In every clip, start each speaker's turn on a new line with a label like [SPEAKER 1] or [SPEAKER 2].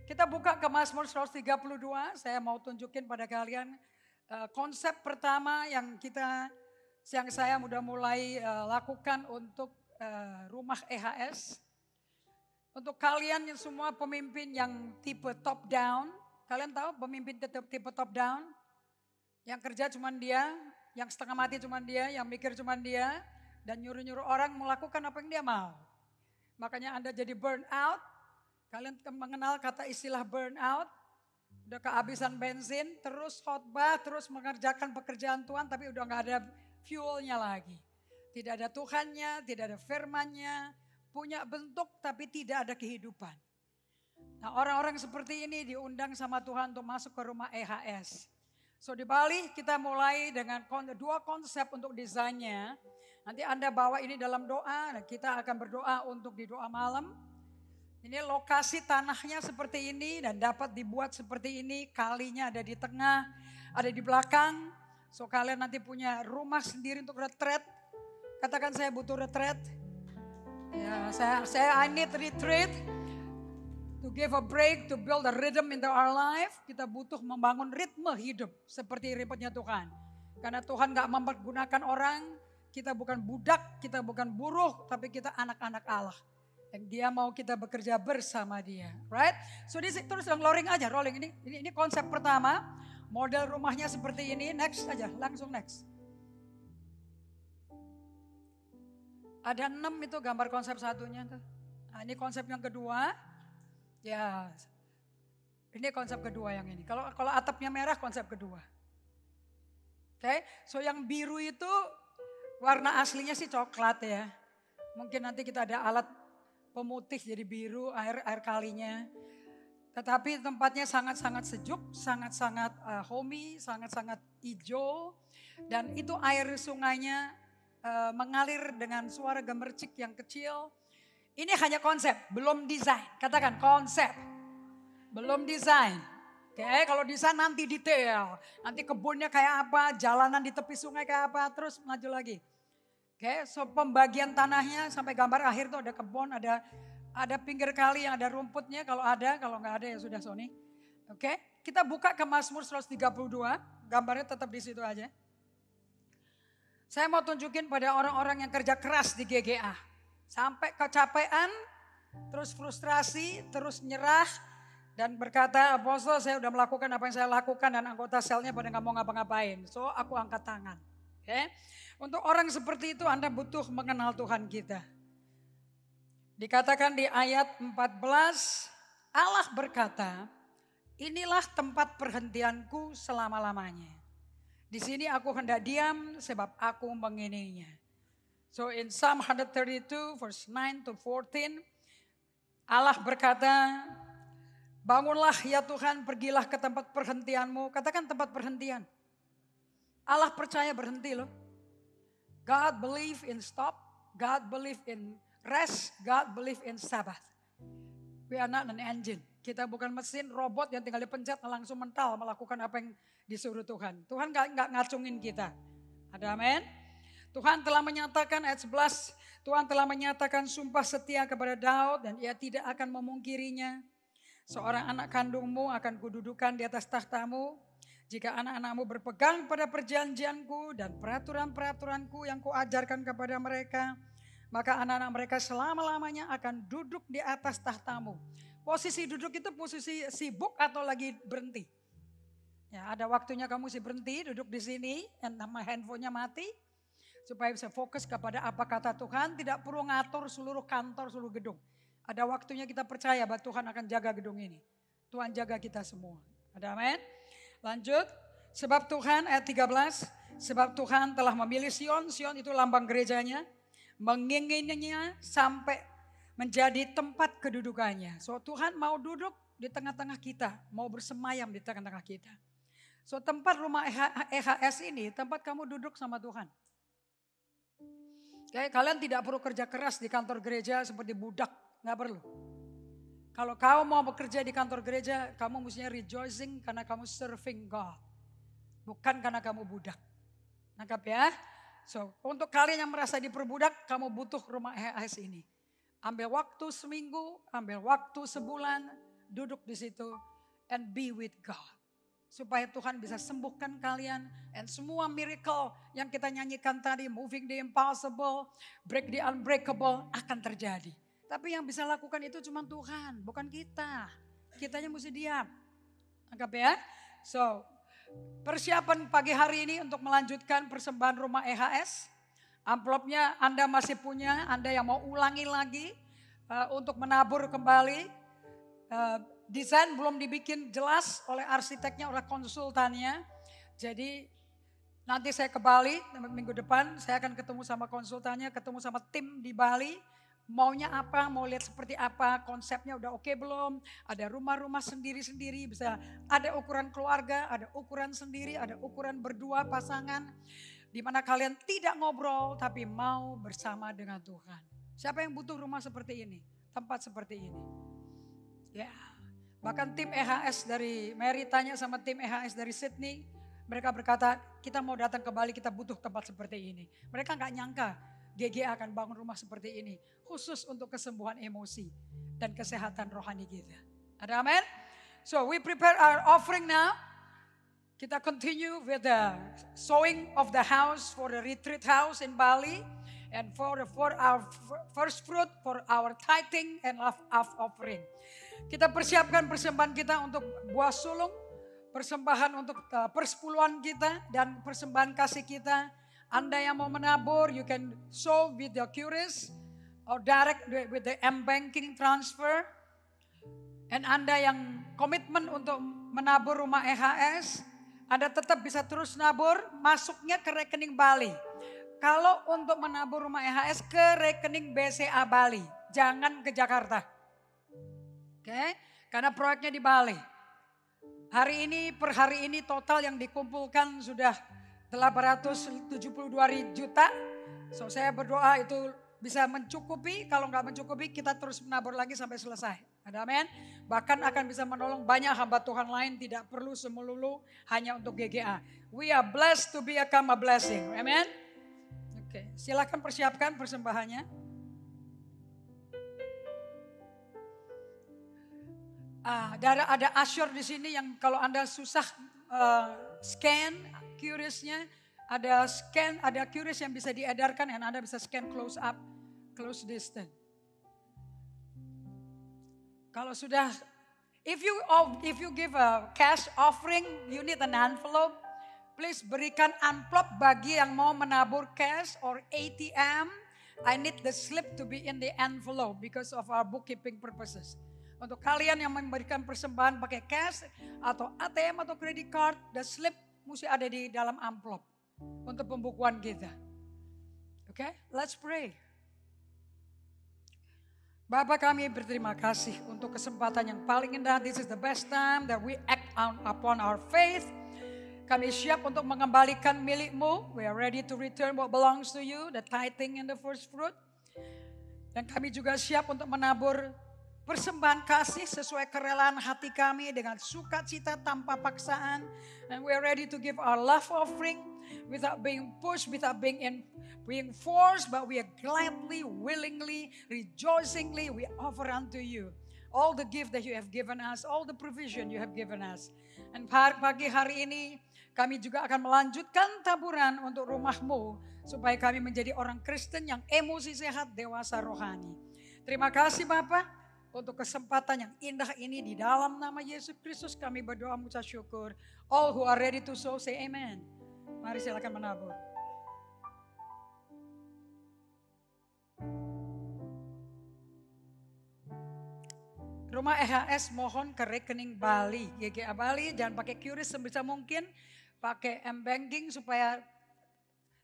[SPEAKER 1] Kita buka ke Mazmur 132, saya mau tunjukin pada kalian konsep pertama yang saya udah mulai lakukan untuk rumah EHS. Untuk kalian yang semua pemimpin yang tipe top down, kalian tahu pemimpin tipe top down? Yang kerja cuma dia, yang setengah mati cuma dia, yang mikir cuma dia, dan nyuruh-nyuruh orang melakukan apa yang dia mau. Makanya Anda jadi burn out. Kalian mengenal kata istilah burn out? Udah kehabisan bensin, terus khotbah, terus mengerjakan pekerjaan Tuhan, tapi udah gak ada fuelnya lagi. Tidak ada Tuhannya, tidak ada firmannya, punya bentuk tapi tidak ada kehidupan. Nah, orang-orang seperti ini diundang sama Tuhan untuk masuk ke rumah EHS. So di Bali kita mulai dengan dua konsep untuk desainnya. Nanti Anda bawa ini dalam doa, kita akan berdoa untuk di doa malam. Ini lokasi tanahnya seperti ini dan dapat dibuat seperti ini. Kalinya ada di tengah, ada di belakang. So kalian nanti punya rumah sendiri untuk retreat. Katakan saya butuh retreat. Ya, I need retreat. To give a break, to build a rhythm into our life. Kita butuh membangun ritme hidup seperti ritmenya Tuhan. Karena Tuhan gak mempergunakan orang. Kita bukan budak, kita bukan buruh, tapi kita anak-anak Allah. Yang dia mau kita bekerja bersama dia, right? So terus rolling aja, rolling. Ini konsep pertama, model rumahnya seperti ini. Next aja, langsung next. Ada 6 itu gambar konsep satunya tuh. Nah, ini konsep yang kedua. Ya, ini konsep kedua yang ini. Kalau atapnya merah konsep kedua. Oke, so yang biru itu warna aslinya sih coklat ya. Mungkin nanti kita ada alat pemutih jadi biru air kalinya. Tetapi tempatnya sangat-sangat sejuk, sangat-sangat homey, sangat-sangat hijau. Dan itu air sungainya mengalir dengan suara gemercik yang kecil. Ini hanya konsep, belum desain. Katakan konsep, belum desain. Oke, kalau desain nanti detail. Nanti kebunnya kayak apa, jalanan di tepi sungai kayak apa, terus maju lagi. Oke, so pembagian tanahnya sampai gambar akhir tuh ada kebun, ada pinggir kali yang ada rumputnya kalau nggak ada ya sudah Sony. Oke, kita buka ke Mazmur 132, gambarnya tetap di situ aja. Saya mau tunjukin pada orang-orang yang kerja keras di GGA. Sampai kecapean, terus frustrasi, terus nyerah. Dan berkata, apostol saya udah melakukan apa yang saya lakukan dan anggota selnya pada nggak mau ngapa-ngapain. So aku angkat tangan. Okay? Untuk orang seperti itu Anda butuh mengenal Tuhan kita. Dikatakan di ayat 14, Allah berkata, inilah tempat perhentianku selama-lamanya. Di sini aku hendak diam sebab aku mengininya. So in Psalm 132 verse 9 to 14, Allah berkata, bangunlah ya Tuhan, pergilah ke tempat perhentianmu. Katakan tempat perhentian. Allah percaya berhenti loh. God believe in stop, God believe in rest, God believe in Sabbath. We are not an engine. Kita bukan mesin robot yang tinggal dipencet langsung mental melakukan apa yang disuruh Tuhan. Tuhan gak ngacungin kita. Ada amin? Tuhan telah menyatakan ayat 11, Tuhan telah menyatakan sumpah setia kepada Daud dan ia tidak akan memungkirinya. Seorang anak kandungmu akan kududukan di atas tahtamu. Jika anak-anakmu berpegang pada perjanjianku dan peraturan-peraturanku yang kuajarkan kepada mereka, maka anak-anak mereka selama-lamanya akan duduk di atas tahtamu. Posisi duduk itu posisi sibuk atau lagi berhenti. Ya, ada waktunya kamu sih berhenti duduk di sini, sama handphonenya mati. Supaya bisa fokus kepada apa kata Tuhan, tidak perlu ngatur seluruh kantor, seluruh gedung. Ada waktunya kita percaya bahwa Tuhan akan jaga gedung ini. Tuhan jaga kita semua. Ada amin? Lanjut. Sebab Tuhan ayat 13. Sebab Tuhan telah memilih Sion. Sion itu lambang gerejanya. Mengingininya sampai menjadi tempat kedudukannya. So Tuhan mau duduk di tengah-tengah kita. Mau bersemayam di tengah-tengah kita. So tempat rumah EHS ini tempat kamu duduk sama Tuhan. Okay, kalian tidak perlu kerja keras di kantor gereja seperti budak. Gak perlu. Kalau kamu mau bekerja di kantor gereja, kamu mestinya rejoicing karena kamu serving God. Bukan karena kamu budak. Nangkap ya? So, untuk kalian yang merasa diperbudak, kamu butuh rumah EHS ini. Ambil waktu seminggu, ambil waktu sebulan, duduk di situ and be with God. Supaya Tuhan bisa sembuhkan kalian. And semua miracle yang kita nyanyikan tadi, moving the impossible, break the unbreakable, akan terjadi. Tapi yang bisa lakukan itu cuma Tuhan, bukan kita. Kitanya mesti diam. Anggap ya. So, persiapan pagi hari ini untuk melanjutkan persembahan rumah EHS. Amplopnya Anda masih punya, Anda yang mau ulangi lagi untuk menabur kembali. Desain belum dibikin jelas oleh arsiteknya, oleh konsultannya. Jadi nanti saya ke Bali minggu depan, saya akan ketemu sama konsultannya, ketemu sama tim di Bali. Maunya apa, mau lihat seperti apa, konsepnya udah oke belum. Ada rumah-rumah sendiri-sendiri, bisa ada ukuran keluarga, ada ukuran sendiri, ada ukuran berdua pasangan. Di mana kalian tidak ngobrol tapi mau bersama dengan Tuhan. Siapa yang butuh rumah seperti ini, tempat seperti ini? Ya, bahkan tim EHS dari Mary tanya sama tim EHS dari Sydney. Mereka berkata, kita mau datang ke Bali, kita butuh tempat seperti ini. Mereka gak nyangka GGA akan bangun rumah seperti ini. Khusus untuk kesembuhan emosi dan kesehatan rohani kita. Ada amin? So we prepare our offering now. Kita continue with the sowing of the house for the retreat house in Bali. And for our first fruit, for our tithing and love offering. Kita persiapkan persembahan kita untuk buah sulung, persembahan untuk persepuluhan kita, dan persembahan kasih kita. Anda yang mau menabur, you can sow with the QRIS or direct with the M-Banking transfer. And Anda yang komitmen untuk menabur rumah EHS, Anda tetap bisa terus nabur, masuknya ke rekening Bali. Kalau untuk menabur rumah EHS ke rekening BCA Bali, jangan ke Jakarta. Oke, karena proyeknya di Bali. Hari ini per hari ini total yang dikumpulkan sudah 872 juta. So saya berdoa itu bisa mencukupi, kalau nggak mencukupi kita terus menabur lagi sampai selesai. Ada amin? Bahkan akan bisa menolong banyak hamba Tuhan lain, tidak perlu semelulu hanya untuk GGA. We are blessed to become a blessing. Amin? Oke, silakan persiapkan persembahannya. Ada Azure di sini yang kalau Anda susah scan QRIS-nya, ada QRIS yang bisa diedarkan dan Anda bisa scan close up, close distance. Kalau sudah, if you give a cash offering, you need an envelope. Please berikan amplop bagi yang mau menabur cash or ATM. I need the slip to be in the envelope because of our bookkeeping purposes. Untuk kalian yang memberikan persembahan pakai cash atau ATM atau credit card, the slip mesti ada di dalam amplop untuk pembukuan kita. Oke, let's pray. Bapa, kami berterima kasih untuk kesempatan yang paling indah. This is the best time that we act upon our faith. Kami siap untuk mengembalikan milik-Mu. We are ready to return what belongs to you, the tithing and the first fruit. Dan kami juga siap untuk menabur persembahan kasih sesuai kerelaan hati kami dengan sukacita tanpa paksaan. And we are ready to give our love offering without being pushed, without being forced, but we are gladly, willingly, rejoicingly we offer unto you all the gift that you have given us, all the provision you have given us. And pagi hari ini kami juga akan melanjutkan taburan untuk rumah-Mu supaya kami menjadi orang Kristen yang emosi sehat, dewasa rohani. Terima kasih Bapak. Untuk kesempatan yang indah ini di dalam nama Yesus Kristus kami berdoa mengucap syukur. All who are ready to sow say amen. Mari silakan menabur. Rumah EHS mohon ke rekening Bali, GGA Bali, jangan pakai QRIS sebisa mungkin, pakai M-Banking supaya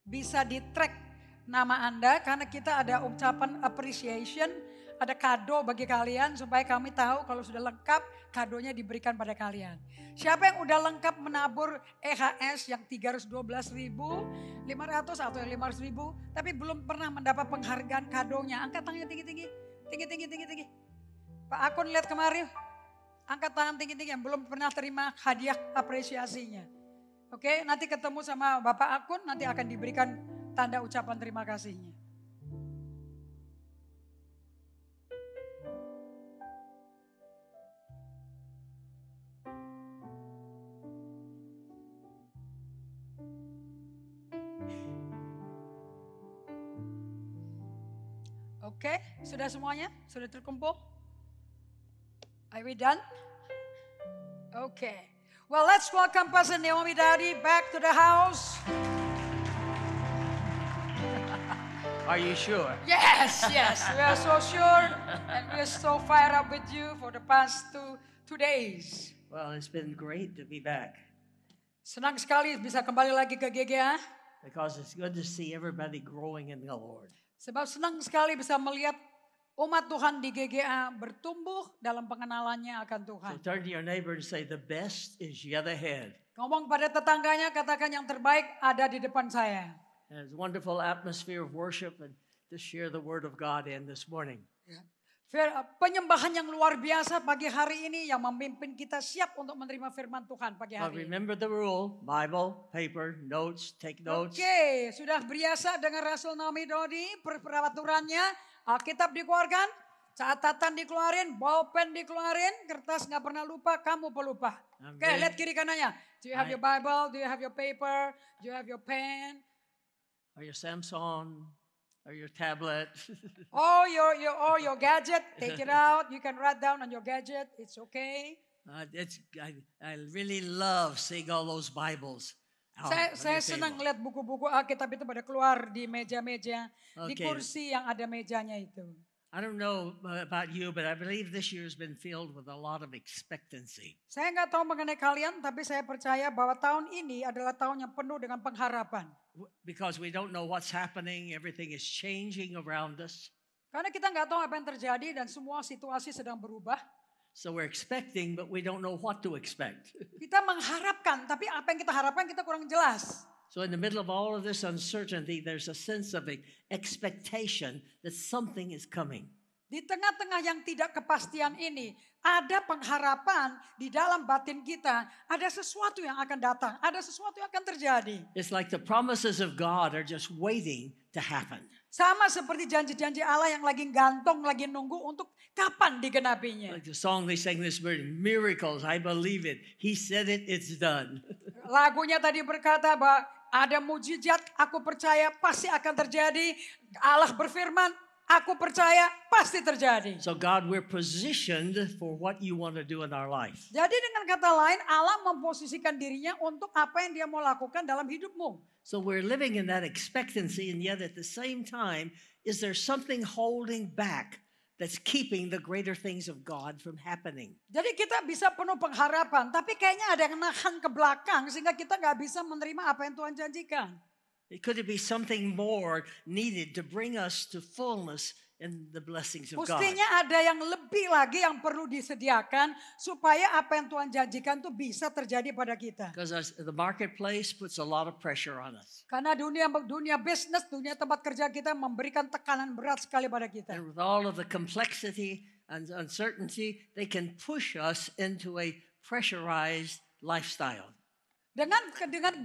[SPEAKER 1] bisa di-track nama Anda karena kita ada ucapan appreciation. Ada kado bagi kalian supaya kami tahu kalau sudah lengkap kadonya diberikan pada kalian. Siapa yang udah lengkap menabur EHS yang 312.500 atau 500.000 tapi belum pernah mendapat penghargaan kadonya. Angkat tangannya tinggi-tinggi. Tinggi. Pak Akun lihat kemarin. Angkat tangan tinggi-tinggi yang belum pernah terima hadiah apresiasinya. Oke, nanti ketemu sama Bapak Akun nanti akan diberikan tanda ucapan terima kasihnya. Oke, sudah semuanya? Sudah terkumpul? Are we done? Okay. Well, let's welcome Pastor Naomi Daddy back to the house.
[SPEAKER 2] Are you sure?
[SPEAKER 1] Yes, yes. We are so sure and we are so fired up with you for the past two days.
[SPEAKER 2] Well, it's been great to be back
[SPEAKER 1] Senang sekali bisa kembali lagi ke GGA.
[SPEAKER 2] because it's good to see everybody growing in the Lord.
[SPEAKER 1] Sebab senang sekali bisa melihat umat Tuhan di GGA bertumbuh dalam pengenalannya akan Tuhan.
[SPEAKER 2] So turn to your neighbor and say, the best is yet ahead.
[SPEAKER 1] Ngomong pada tetangganya, katakan yang terbaik ada di depan saya.
[SPEAKER 2] And it's a wonderful atmosphere of worship and to share the word of God in this morning.
[SPEAKER 1] Penyembahan yang luar biasa pagi hari ini yang memimpin kita siap untuk menerima firman Tuhan pagi
[SPEAKER 2] But
[SPEAKER 1] hari ini.
[SPEAKER 2] remember the rule, Bible, paper, notes, take notes.
[SPEAKER 1] Oke, sudah biasa dengan Rasul Naomi Dodi, peraturannya, Alkitab dikeluarkan, catatan dikeluarin, bolpen dikeluarin, kertas nggak pernah lupa, kamu pelupa. Oke, lihat kiri kanannya. Do you have your Bible? Do you have your paper? Do you have your pen?
[SPEAKER 2] Or your Samsung, or your tablet.
[SPEAKER 1] Your gadget, take it out. You can write down on your gadget. It's okay.
[SPEAKER 2] I really love seeing all those Bibles.
[SPEAKER 1] Saya senang lihat buku-buku Alkitab itu pada keluar di meja-meja, di kursi yang ada mejanya itu.
[SPEAKER 2] I don't know about you, but I believe this year has been filled with a lot of expectancy.
[SPEAKER 1] Saya nggak tahu mengenai kalian, tapi saya percaya bahwa tahun ini adalah tahun yang penuh dengan pengharapan.
[SPEAKER 2] Because we don't know what's happening, everything is changing around us.
[SPEAKER 1] Karena kita nggak tahu apa yang terjadi dan semua situasi sedang berubah.
[SPEAKER 2] So we're expecting, but we don't know what to expect.
[SPEAKER 1] Kita mengharapkan, tapi apa yang kita harapkan kita kurang jelas.
[SPEAKER 2] So in the middle of all of this uncertainty, there's a sense of expectation that something is coming.
[SPEAKER 1] Di tengah-tengah yang tidak kepastian ini, ada pengharapan di dalam batin kita. Ada sesuatu yang akan datang, ada sesuatu yang akan terjadi.
[SPEAKER 2] It's like the promises of God are just waiting to happen.
[SPEAKER 1] Sama seperti janji-janji Allah yang lagi gantung, lagi nunggu untuk kapan digenapinya.
[SPEAKER 2] Like the song they sang this morning, miracles, I believe it. He said it, it's done.
[SPEAKER 1] Lagunya tadi berkata bahwa ada mujizat, aku percaya pasti akan terjadi. Allah berfirman, aku percaya pasti terjadi.
[SPEAKER 2] So God, we're positioned for what you want to do in our life.
[SPEAKER 1] Jadi dengan kata lain, Allah memposisikan dirinya untuk apa yang dia mau lakukan dalam hidupmu.
[SPEAKER 2] So we're living in that expectancy, and yet at the same time, is there something holding back that's keeping the greater things of God from happening?
[SPEAKER 1] Jadi kita bisa penuh pengharapan, tapi kayaknya ada yang nahan ke belakang sehingga kita nggak bisa menerima apa yang Tuhan janjikan.
[SPEAKER 2] Could it be something more needed to bring us to fullness in the blessings of God?
[SPEAKER 1] Mestinya ada yang lebih lagi yang perlu disediakan supaya apa yang Tuhan janjikan itu bisa terjadi pada kita.
[SPEAKER 2] Because the marketplace puts a lot of pressure on us.
[SPEAKER 1] Karena dunia bisnis, dunia tempat kerja kita memberikan tekanan berat sekali pada kita.
[SPEAKER 2] And with all of the complexity and uncertainty, they can push us into a pressurized lifestyle.
[SPEAKER 1] Dengan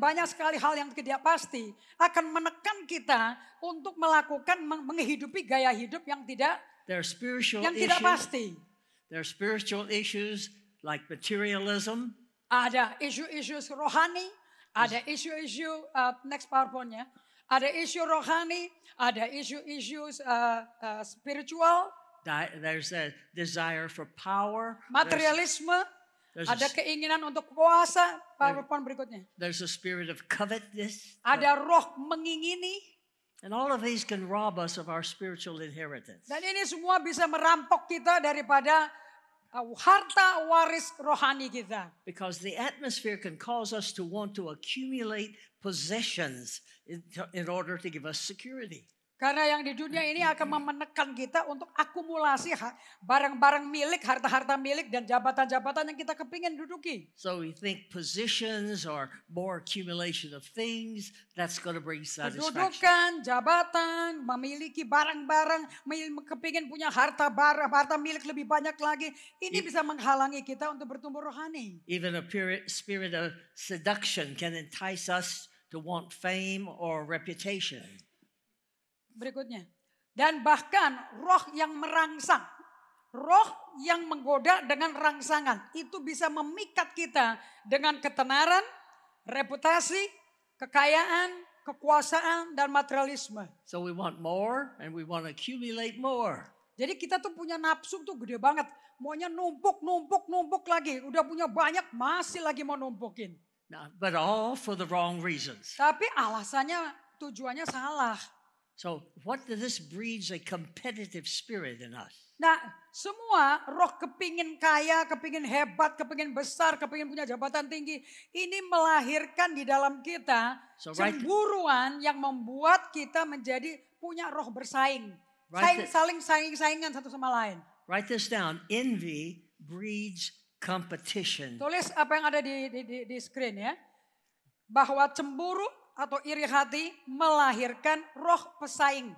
[SPEAKER 1] banyak sekali hal yang tidak pasti akan menekan kita untuk melakukan menghidupi gaya hidup yang tidak pasti.
[SPEAKER 2] There are spiritual issues like materialism.
[SPEAKER 1] Ada isu-isu rohani, ada isu-isu next PowerPoint-nya. Ada isu rohani, ada isu-isu spiritual.
[SPEAKER 2] There's a desire for power.
[SPEAKER 1] Materialisme. Ada keinginan untuk kuasa. PowerPoint berikutnya.
[SPEAKER 2] There's a spirit of covetousness.
[SPEAKER 1] Ada roh mengingini.
[SPEAKER 2] And all of these can rob us of our spiritual inheritance.
[SPEAKER 1] Dan ini semua bisa merampok kita daripada harta waris rohani kita.
[SPEAKER 2] Because the atmosphere can cause us to want to accumulate possessions in order to give us security.
[SPEAKER 1] Karena yang di dunia ini akan menekan kita untuk akumulasi barang-barang milik, harta-harta milik dan jabatan-jabatan yang kita kepingin duduki.
[SPEAKER 2] So we think positions or more accumulation of things, that's going to bring satisfaction.
[SPEAKER 1] Kedudukan, jabatan, memiliki barang-barang, kepingin punya harta milik lebih banyak lagi. Ini bisa menghalangi kita untuk bertumbuh rohani.
[SPEAKER 2] Even a spirit of seduction can entice us to want fame or reputation.
[SPEAKER 1] Berikutnya. Dan bahkan roh yang merangsang. Roh yang menggoda dengan rangsangan. Itu bisa memikat kita dengan ketenaran, reputasi, kekayaan, kekuasaan, dan materialisme.
[SPEAKER 2] So we want more and we want to accumulate more.
[SPEAKER 1] Jadi kita tuh punya nafsu tuh gede banget. Maunya numpuk lagi. Udah punya banyak, masih lagi mau numpukin.
[SPEAKER 2] Now, but all for the wrong reasons.
[SPEAKER 1] Tapi alasannya, tujuannya salah.
[SPEAKER 2] So what does this breeds a competitive spirit in us?
[SPEAKER 1] Nah, semua roh kepingin kaya, kepingin hebat, kepingin besar, kepingin punya jabatan tinggi. Ini melahirkan di dalam kita cemburuan yang membuat kita menjadi punya roh bersaing. Saling saingan satu sama lain.
[SPEAKER 2] Write this down. Envy breeds competition.
[SPEAKER 1] Tulis apa yang ada di screen ya. Bahwa cemburu atau iri hati melahirkan roh pesaing.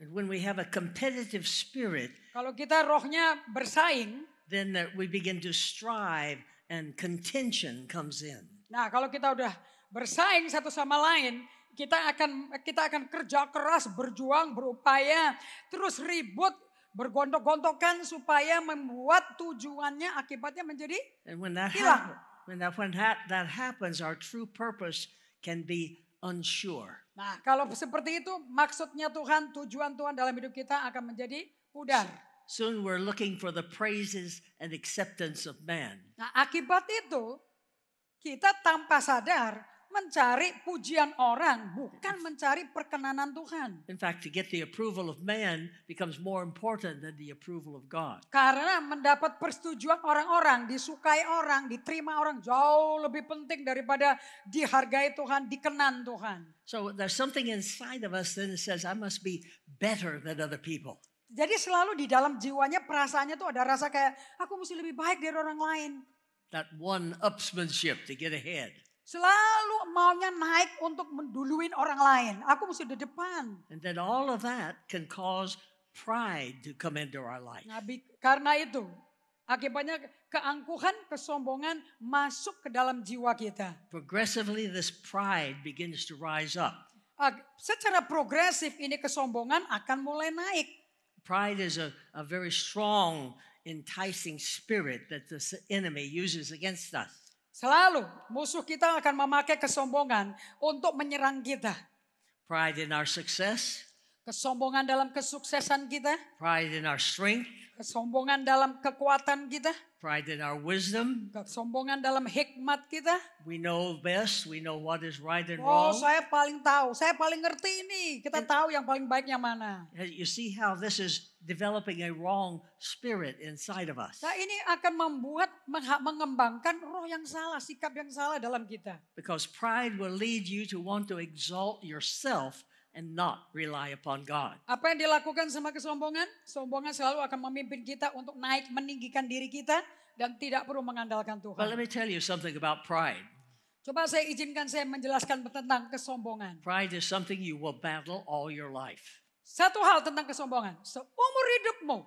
[SPEAKER 2] And when we have a competitive spirit,
[SPEAKER 1] kalau kita rohnya bersaing,
[SPEAKER 2] then we begin to strive and contention comes in.
[SPEAKER 1] Nah, kalau kita udah bersaing satu sama lain, kita akan kerja keras, berjuang, berupaya, terus ribut, bergontok-gontokan supaya membuat tujuannya akibatnya menjadi hilang.
[SPEAKER 2] When that happens, our true purpose can be unsure.
[SPEAKER 1] Nah, kalau seperti itu maksudnya Tuhan, tujuan Tuhan dalam hidup kita akan menjadi pudar.
[SPEAKER 2] Soon we're looking for the praises and acceptance of man.
[SPEAKER 1] Nah, akibat itu kita tanpa sadar mencari pujian orang, bukan mencari perkenanan Tuhan.
[SPEAKER 2] In fact, to get the approval of man becomes more important than the approval of God.
[SPEAKER 1] Karena mendapat persetujuan orang-orang, disukai orang, diterima orang jauh lebih penting daripada dihargai Tuhan, dikenan Tuhan.
[SPEAKER 2] So there's something inside of us that says I must be better than other people.
[SPEAKER 1] Jadi selalu di dalam jiwanya perasaannya tuh ada rasa kayak aku mesti lebih baik dari orang lain.
[SPEAKER 2] That one-upsmanship to get ahead.
[SPEAKER 1] Selalu maunya naik untuk menduluin orang lain. Aku mesti di depan.
[SPEAKER 2] And then all of that can cause pride to come into our life.
[SPEAKER 1] Nah, karena itu akibatnya keangkuhan, kesombongan masuk ke dalam jiwa kita.
[SPEAKER 2] Progressively this pride begins to rise up.
[SPEAKER 1] Secara progresif ini kesombongan akan mulai naik.
[SPEAKER 2] Pride is a very strong, enticing spirit that the enemy uses against us.
[SPEAKER 1] Selalu musuh kita akan memakai kesombongan untuk menyerang kita.
[SPEAKER 2] Pride in our success.
[SPEAKER 1] Kesombongan dalam kesuksesan kita.
[SPEAKER 2] Pride in our strength.
[SPEAKER 1] Kesombongan dalam kekuatan kita.
[SPEAKER 2] Pride in our wisdom.
[SPEAKER 1] Kesombongan dalam hikmat kita.
[SPEAKER 2] We know best, we know what is right and
[SPEAKER 1] wrong.
[SPEAKER 2] wrong.
[SPEAKER 1] Saya paling tahu, saya paling ngerti ini. Kita tahu yang paling baik yang mana.
[SPEAKER 2] You see how this is developing a wrong spirit inside of us.
[SPEAKER 1] Nah, ini akan membuat mengembangkan roh yang salah, sikap yang salah dalam kita.
[SPEAKER 2] Because pride will lead you to want to exalt yourself and not rely upon God.
[SPEAKER 1] Apa yang dilakukan sama kesombongan? Sombongan selalu akan memimpin kita untuk naik, meninggikan diri kita dan tidak perlu mengandalkan Tuhan.
[SPEAKER 2] But let me tell you something about pride.
[SPEAKER 1] Coba saya izinkan saya menjelaskan tentang kesombongan.
[SPEAKER 2] Pride is something you will battle all your life.
[SPEAKER 1] Satu hal tentang kesombongan, seumur hidupmu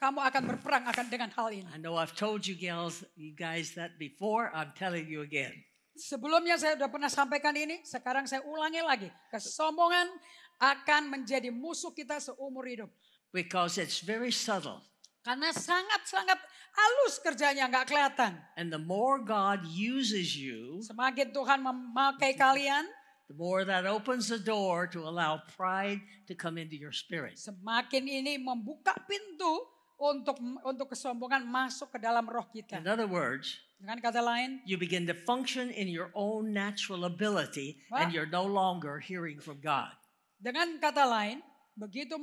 [SPEAKER 1] kamu akan berperang dengan hal ini.
[SPEAKER 2] I know I've told you guys that before. I'm telling you again.
[SPEAKER 1] Sebelumnya saya sudah pernah sampaikan ini, sekarang saya ulangi lagi. Kesombongan akan menjadi musuh kita seumur hidup.
[SPEAKER 2] Because it's very subtle.
[SPEAKER 1] Karena sangat-sangat halus kerjanya, nggak kelihatan.
[SPEAKER 2] And the more God uses you,
[SPEAKER 1] semakin Tuhan memakai kalian,
[SPEAKER 2] the more that opens the door to allow pride to come into your spirit.
[SPEAKER 1] Semakin ini membuka pintu untuk kesombongan masuk ke dalam roh kita.
[SPEAKER 2] In other words,
[SPEAKER 1] dengan kata lain,
[SPEAKER 2] you begin to function in your own natural ability and you're no longer hearing from God.
[SPEAKER 1] Dengan kata lain, begitu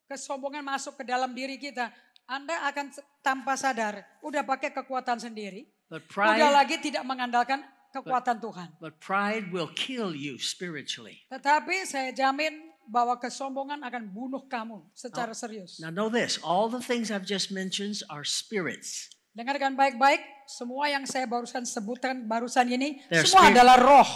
[SPEAKER 1] kesombongan masuk ke dalam diri kita, Anda akan tanpa sadar udah pakai kekuatan sendiri, udah lagi tidak mengandalkan kekuatan Tuhan.
[SPEAKER 2] But pride will kill you spiritually.
[SPEAKER 1] Tetapi saya jamin bahwa kesombongan akan bunuh kamu secara serius.
[SPEAKER 2] Now know this, all the things I've just mentioned are spirits.
[SPEAKER 1] Dengarkan baik-baik, semua yang saya sebutkan barusan ini, semua adalah roh.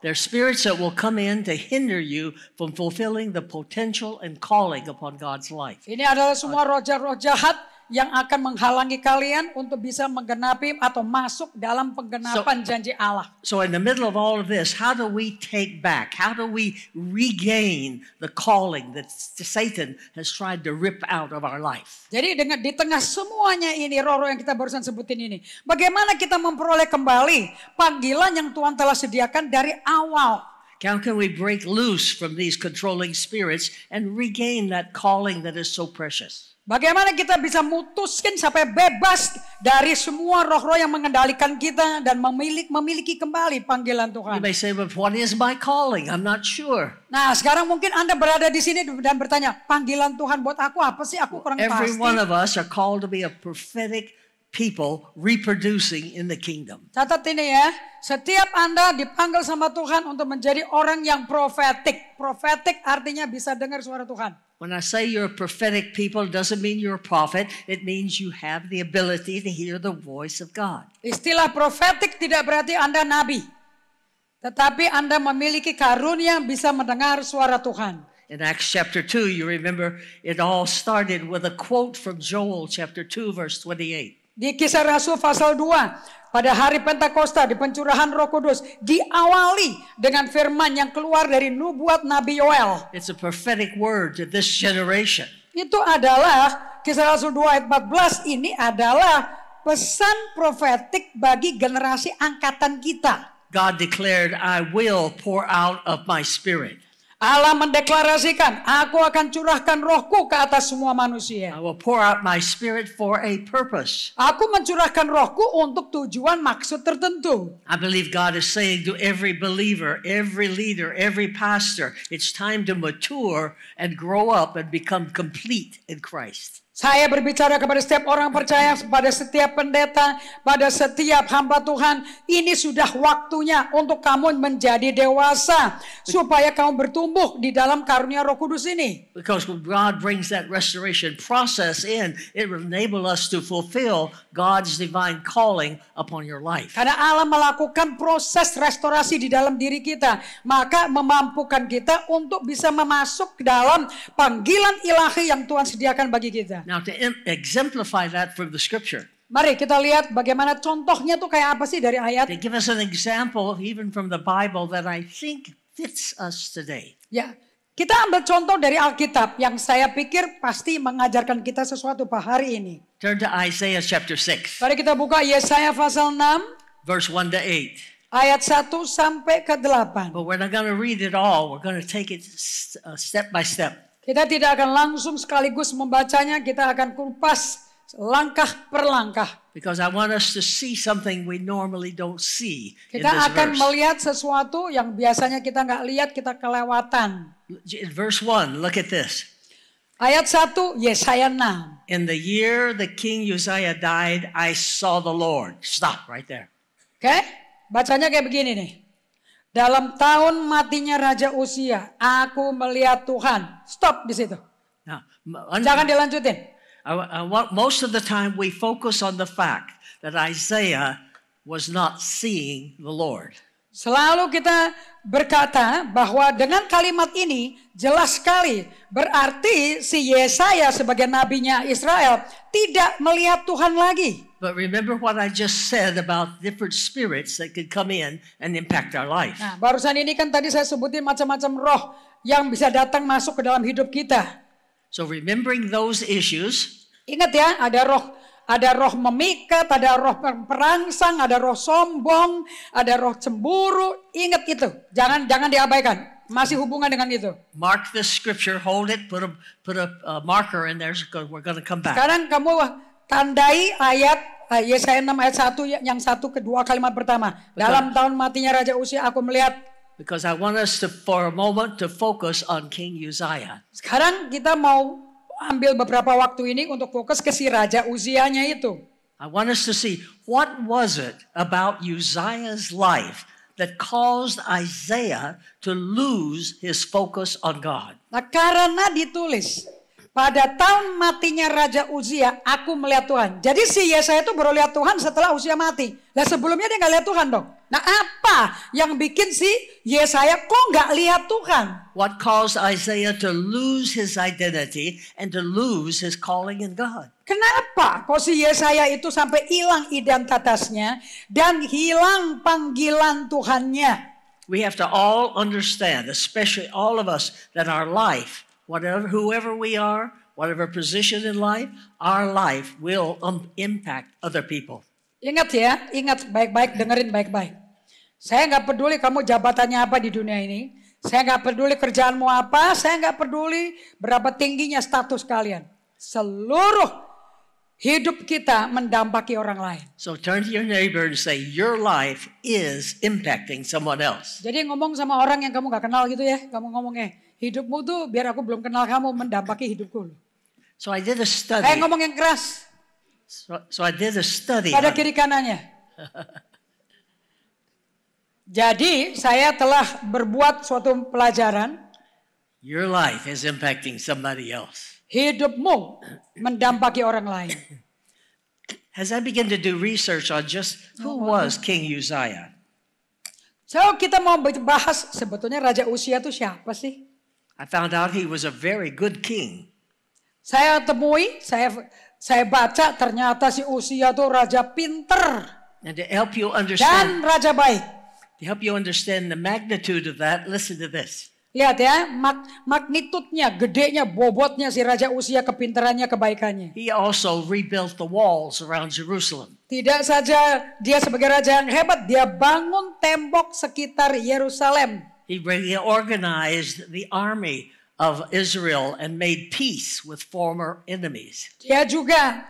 [SPEAKER 2] They're spirits that will come in to hinder you from fulfilling the potential and calling upon God's life.
[SPEAKER 1] Ini adalah semua roh jahat yang akan menghalangi kalian untuk bisa menggenapi atau masuk dalam penggenapan janji Allah.
[SPEAKER 2] So in the middle of all of this, how do we take back? How do we regain the calling that Satan has tried to rip out of our life?
[SPEAKER 1] Jadi di tengah semuanya ini, roh-roh yang kita barusan sebutin ini, bagaimana kita memperoleh kembali panggilan yang Tuhan telah sediakan dari awal?
[SPEAKER 2] How can we break loose from these controlling spirits and regain that calling that is so precious?
[SPEAKER 1] Bagaimana kita bisa mutuskin sampai bebas dari semua roh-roh yang mengendalikan kita dan memiliki kembali panggilan
[SPEAKER 2] You
[SPEAKER 1] Tuhan.
[SPEAKER 2] may say, but what is my calling? I'm not sure.
[SPEAKER 1] Nah, sekarang mungkin Anda berada di sini dan bertanya, panggilan Tuhan buat aku apa sih? Aku kurang
[SPEAKER 2] Every
[SPEAKER 1] pasti.
[SPEAKER 2] one of us are called to be a prophetic people reproducing in the kingdom.
[SPEAKER 1] Catat ini ya, setiap Anda dipanggil sama Tuhan untuk menjadi orang yang profetik. Profetik artinya bisa dengar suara Tuhan.
[SPEAKER 2] When I say you're a prophetic people, it doesn't mean you're a prophet. It means you have the ability to hear the voice of God.
[SPEAKER 1] Istilah profetik tidak berarti Anda nabi. Tetapi Anda memiliki karunia bisa mendengar suara Tuhan.
[SPEAKER 2] In Acts chapter 2, you remember it all started with a quote from Joel chapter 2, verse 28.
[SPEAKER 1] Di Kisah Rasul pasal 2, pada hari Pentakosta di pencurahan Roh Kudus diawali dengan firman yang keluar dari nubuat Nabi Yoel.
[SPEAKER 2] It's a prophetic word to this generation.
[SPEAKER 1] Itu adalah Kisah Rasul 2 ayat 14, ini adalah pesan profetik bagi generasi angkatan kita.
[SPEAKER 2] God declared, I will pour out of my spirit.
[SPEAKER 1] Allah mendeklarasikan, aku akan curahkan rohku ke atas semua manusia.
[SPEAKER 2] I will pour out my spirit for a purpose.
[SPEAKER 1] Aku mencurahkan rohku untuk tujuan maksud tertentu.
[SPEAKER 2] I believe God is saying to every believer, every leader, every pastor, it's time to mature and grow up and become complete in Christ.
[SPEAKER 1] Saya berbicara kepada setiap orang percaya, pada setiap pendeta, pada setiap hamba Tuhan. Ini sudah waktunya untuk kamu menjadi dewasa. Supaya kamu bertumbuh di dalam karunia Roh Kudus ini.
[SPEAKER 2] Because when God brings that restoration process in, it will enable us to fulfill God's divine calling upon your life.
[SPEAKER 1] Karena Allah melakukan proses restorasi di dalam diri kita. Maka memampukan kita untuk bisa memasuk ke dalam panggilan ilahi yang Tuhan sediakan bagi kita.
[SPEAKER 2] Now to exemplify that from the scripture.
[SPEAKER 1] Mari kita lihat bagaimana contohnya tuh kayak apa sih dari ayat.
[SPEAKER 2] To give us an example even from the Bible that I think fits us today.
[SPEAKER 1] Ya, kita ambil contoh dari Alkitab yang saya pikir pasti mengajarkan kita sesuatu pada hari ini.
[SPEAKER 2] Turn to Isaiah chapter 6,
[SPEAKER 1] Mari kita buka Yesaya pasal 6
[SPEAKER 2] verse 1 to 8.
[SPEAKER 1] ayat 1 sampai ke 8.
[SPEAKER 2] But we're not going to read it all. We're going to take it step by step.
[SPEAKER 1] Kita tidak akan langsung sekaligus membacanya, kita akan kupas langkah per langkah.
[SPEAKER 2] Because I want us to see something we normally don't see in
[SPEAKER 1] Kita
[SPEAKER 2] this
[SPEAKER 1] akan
[SPEAKER 2] verse.
[SPEAKER 1] melihat sesuatu yang biasanya kita nggak lihat, kita kelewatan.
[SPEAKER 2] In verse 1, look at this.
[SPEAKER 1] Ayat 1 Yesaya 6.
[SPEAKER 2] In the year the King Uzziah died, I saw the Lord. Stop right there.
[SPEAKER 1] Oke? Bacanya kayak begini nih. Dalam tahun matinya Raja Uzia, aku melihat Tuhan. Stop di situ.
[SPEAKER 2] Now,
[SPEAKER 1] Jangan dilanjutin.
[SPEAKER 2] I want, most of the time we focus on the fact that Isaiah was not seeing the Lord.
[SPEAKER 1] Selalu kita berkata bahwa dengan kalimat ini jelas sekali berarti si Yesaya sebagai nabinya Israel tidak melihat Tuhan lagi.
[SPEAKER 2] But remember what I just said about different spirits that could come in and impact our life.
[SPEAKER 1] Nah, barusan ini kan tadi saya sebutin macam-macam roh yang bisa datang masuk ke dalam hidup kita.
[SPEAKER 2] So remembering those issues,
[SPEAKER 1] Ingat ya, ada roh memikat, ada roh perangsang, ada roh sombong, ada roh cemburu. Ingat itu, jangan diabaikan. Masih hubungan dengan itu.
[SPEAKER 2] mark this scripture, hold it, put a marker in there. We're going to come back.
[SPEAKER 1] Sekarang kamu tandai ayat Yesaya 6 ayat 1 yang satu kedua kalimat pertama. Dalam tahun matinya Raja Uzia aku melihat.
[SPEAKER 2] Because I want us to, for a moment, to focus on King Uzziah.
[SPEAKER 1] Sekarang kita mau ambil beberapa waktu ini untuk fokus ke si Raja Uzianya itu.
[SPEAKER 2] I want us to see what was it about Uzziah's life that caused Isaiah to lose his focus on God.
[SPEAKER 1] Nah, karena ditulis pada tahun matinya Raja Uzia, aku melihat Tuhan. Jadi si Yesaya itu baru lihat Tuhan setelah Uzia mati. Nah sebelumnya dia nggak lihat Tuhan dong. Nah apa yang bikin si Yesaya kok nggak lihat Tuhan?
[SPEAKER 2] What caused Isaiah to lose his identity and to lose his calling in God?
[SPEAKER 1] Kenapa kok si Yesaya itu sampai hilang identitasnya dan hilang panggilan Tuhannya?
[SPEAKER 2] We have to all understand, especially all of us, that our life, whoever we are, whatever position in life, our life will impact other people.
[SPEAKER 1] Ingat ya, ingat baik-baik, dengerin baik-baik. Saya nggak peduli kamu jabatannya apa di dunia ini. Saya nggak peduli kerjaanmu apa. Saya nggak peduli berapa tingginya status kalian. Seluruh hidup kita mendampaki orang lain.
[SPEAKER 2] So turn to your neighbor and say, your life is impacting someone else.
[SPEAKER 1] Jadi ngomong sama orang yang kamu nggak kenal gitu ya. Kamu ngomongnya, hidupmu tuh biar aku belum kenal kamu mendampaki hidupku.
[SPEAKER 2] So I did a study.
[SPEAKER 1] Ngomong yang keras.
[SPEAKER 2] So I did a study.
[SPEAKER 1] Pada kiri kanannya. Jadi saya telah berbuat suatu pelajaran.
[SPEAKER 2] Your life is impacting somebody else.
[SPEAKER 1] Hidupmu mendampaki orang lain.
[SPEAKER 2] As I began to do research on just who was King Uzziah,
[SPEAKER 1] So kita mau bahas sebetulnya Raja Usia itu siapa sih?
[SPEAKER 2] I found out he was a very good king.
[SPEAKER 1] Saya temui, saya baca ternyata si Usia itu raja pinter
[SPEAKER 2] And to help you
[SPEAKER 1] dan
[SPEAKER 2] understand,
[SPEAKER 1] raja baik.
[SPEAKER 2] the magnitude of that, listen to this.
[SPEAKER 1] Lihat ya, magnitudnya, gedenya, bobotnya si Raja Usia, kepintarannya, kebaikannya.
[SPEAKER 2] He also rebuilt the walls around Jerusalem.
[SPEAKER 1] Tidak saja dia sebagai raja yang hebat, dia bangun tembok sekitar Yerusalem.
[SPEAKER 2] He reorganized the army of Israel and made peace with former enemies.
[SPEAKER 1] Dia juga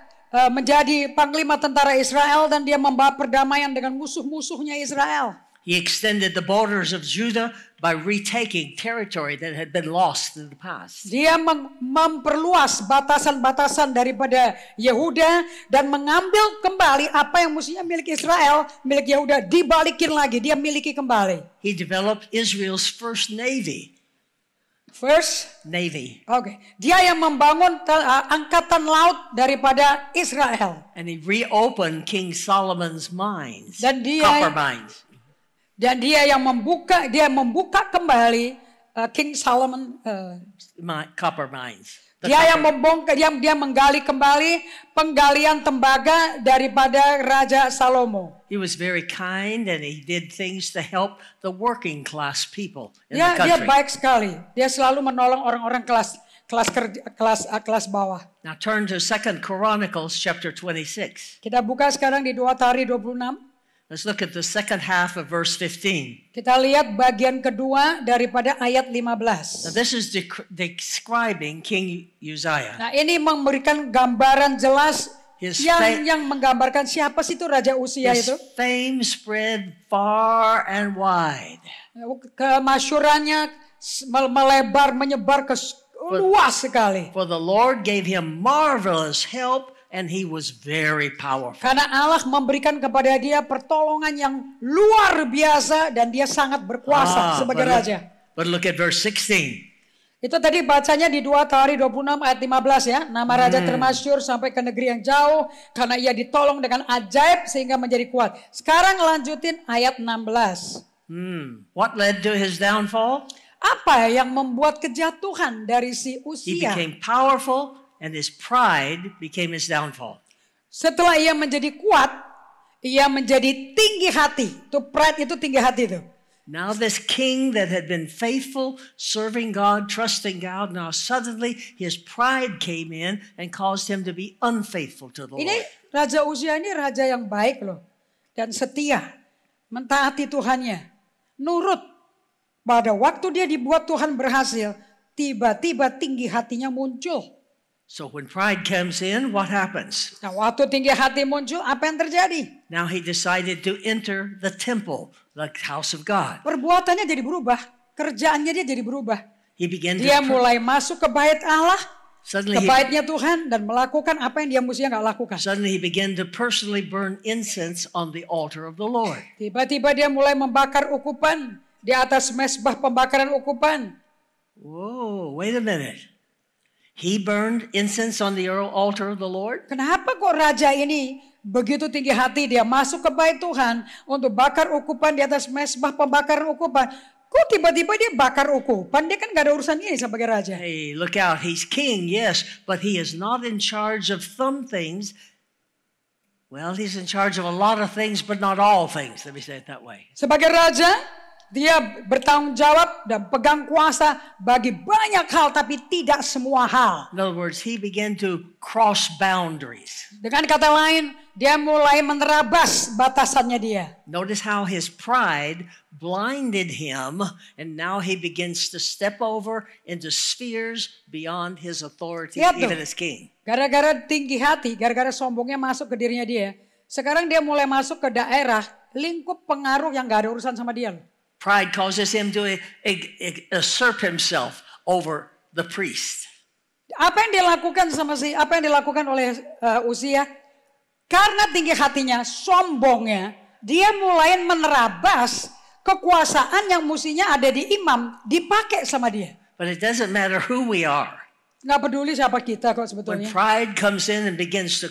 [SPEAKER 1] menjadi panglima tentara Israel dan dia membawa perdamaian dengan musuh-musuhnya Israel.
[SPEAKER 2] He extended the borders of Judah by retaking territory that had been lost in the past.
[SPEAKER 1] Dia memperluas batasan-batasan daripada Yehuda dan mengambil kembali apa yang mestinya milik Israel, milik Yehuda, dibalikin lagi, dia miliki kembali.
[SPEAKER 2] He developed Israel's first navy.
[SPEAKER 1] First
[SPEAKER 2] Navy.
[SPEAKER 1] Oke. Dia yang membangun angkatan laut daripada Israel.
[SPEAKER 2] And he reopened King Solomon's mines,
[SPEAKER 1] Dan dia
[SPEAKER 2] copper mines.
[SPEAKER 1] Dan dia yang membuka kembali King Solomon.
[SPEAKER 2] Copper mines.
[SPEAKER 1] Dia yang membongkar, dia menggali kembali penggalian tembaga daripada Raja Salomo.
[SPEAKER 2] He was very kind and he did things to help the working class people in the
[SPEAKER 1] Dia
[SPEAKER 2] country.
[SPEAKER 1] baik sekali. Dia selalu menolong orang-orang kelas bawah.
[SPEAKER 2] Now turn to 2 Chronicles chapter 26.
[SPEAKER 1] Kita buka sekarang di 2 Tari 26.
[SPEAKER 2] Let's look at the second half of verse 15.
[SPEAKER 1] Kita lihat bagian kedua daripada ayat 15.
[SPEAKER 2] Now this is describing King Uzziah.
[SPEAKER 1] Nah, ini memberikan gambaran jelas yang menggambarkan siapa sih itu Raja Usia
[SPEAKER 2] His
[SPEAKER 1] itu.
[SPEAKER 2] fame spread far and wide.
[SPEAKER 1] Kemasyurannya menyebar ke luas sekali.
[SPEAKER 2] For the Lord gave him marvelous help and he was very powerful.
[SPEAKER 1] Karena Allah memberikan kepada dia pertolongan yang luar biasa dan dia sangat berkuasa sebagai raja.
[SPEAKER 2] But look at verse 16.
[SPEAKER 1] Itu tadi bacanya di 2 Tari 26 ayat 15 ya. Nama raja termasyur sampai ke negeri yang jauh karena ia ditolong dengan ajaib sehingga menjadi kuat. Sekarang lanjutin ayat 16.
[SPEAKER 2] What led to his downfall?
[SPEAKER 1] Apa yang membuat kejatuhan dari si
[SPEAKER 2] He
[SPEAKER 1] Usia?
[SPEAKER 2] became powerful and his pride became his downfall.
[SPEAKER 1] Setelah ia menjadi kuat, ia menjadi tinggi hati. Itu pride itu tinggi hati itu.
[SPEAKER 2] Now this king that had been faithful, serving God, trusting God, now suddenly his pride came in and caused him to be unfaithful to the
[SPEAKER 1] Ini
[SPEAKER 2] Lord.
[SPEAKER 1] Raja Usia ini raja yang baik loh. Dan setia. Mentaati Tuhannya. Nurut. Pada waktu dia dibuat Tuhan berhasil, tiba-tiba tinggi hatinya muncul.
[SPEAKER 2] So when pride comes in, what happens?
[SPEAKER 1] Nah, waktu tinggi hati muncul, apa yang terjadi?
[SPEAKER 2] Now he decided to enter the temple, the house of God.
[SPEAKER 1] Perbuatannya jadi berubah. Kerjaannya dia jadi berubah.
[SPEAKER 2] He began
[SPEAKER 1] Dia
[SPEAKER 2] to
[SPEAKER 1] mulai masuk ke bait Allah,
[SPEAKER 2] suddenly
[SPEAKER 1] ke baitnya Tuhan, dan melakukan apa yang dia mestinya nggak lakukan.
[SPEAKER 2] he began to personally burn incense on the altar of the Lord.
[SPEAKER 1] Tiba-tiba dia mulai membakar ukupan di atas mezbah pembakaran ukupan.
[SPEAKER 2] Whoa, wait a minute. He burned incense on the altar of the Lord?
[SPEAKER 1] Kenapa kok raja ini begitu tinggi hati dia masuk ke bait Tuhan untuk bakar ukupan di atas mezbah pembakaran ukupan? Kok tiba-tiba dia bakar ukupan? Dia kan gak ada urusan ini sebagai raja.
[SPEAKER 2] Hey, look out. He's king, yes, but he is not in charge of some things. Well, he's in charge of a lot of things, but not all things. Let me say it that way.
[SPEAKER 1] Sebagai raja, dia bertanggung jawab dan pegang kuasa bagi banyak hal tapi tidak semua hal.
[SPEAKER 2] In other words, he began to cross boundaries.
[SPEAKER 1] Dengan kata lain, dia mulai menerabas batasannya dia.
[SPEAKER 2] Notice how his pride blinded him, and now he begins to step over into spheres beyond his authority,
[SPEAKER 1] Lihat tuh.
[SPEAKER 2] even as king.
[SPEAKER 1] Gara-gara tinggi hati, gara-gara sombongnya masuk ke dirinya dia, sekarang dia mulai masuk ke daerah lingkup pengaruh yang gak ada urusan sama dia.
[SPEAKER 2] Pride causes him to assert himself over the priest.
[SPEAKER 1] Apa yang dilakukan oleh Uzia? Karena tinggi hatinya, sombongnya, dia mulai menerabas kekuasaan yang mestinya ada di imam, dipakai sama dia.
[SPEAKER 2] But it doesn't matter who we are.
[SPEAKER 1] Nggak peduli siapa kita kok
[SPEAKER 2] When
[SPEAKER 1] sebetulnya.
[SPEAKER 2] pride comes in and begins to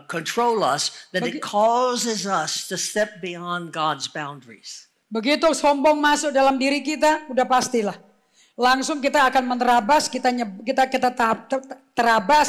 [SPEAKER 2] control us, then it causes us to step beyond God's boundaries.
[SPEAKER 1] Begitu sombong masuk dalam diri kita, udah pastilah. Langsung kita akan menerabas, kita terabas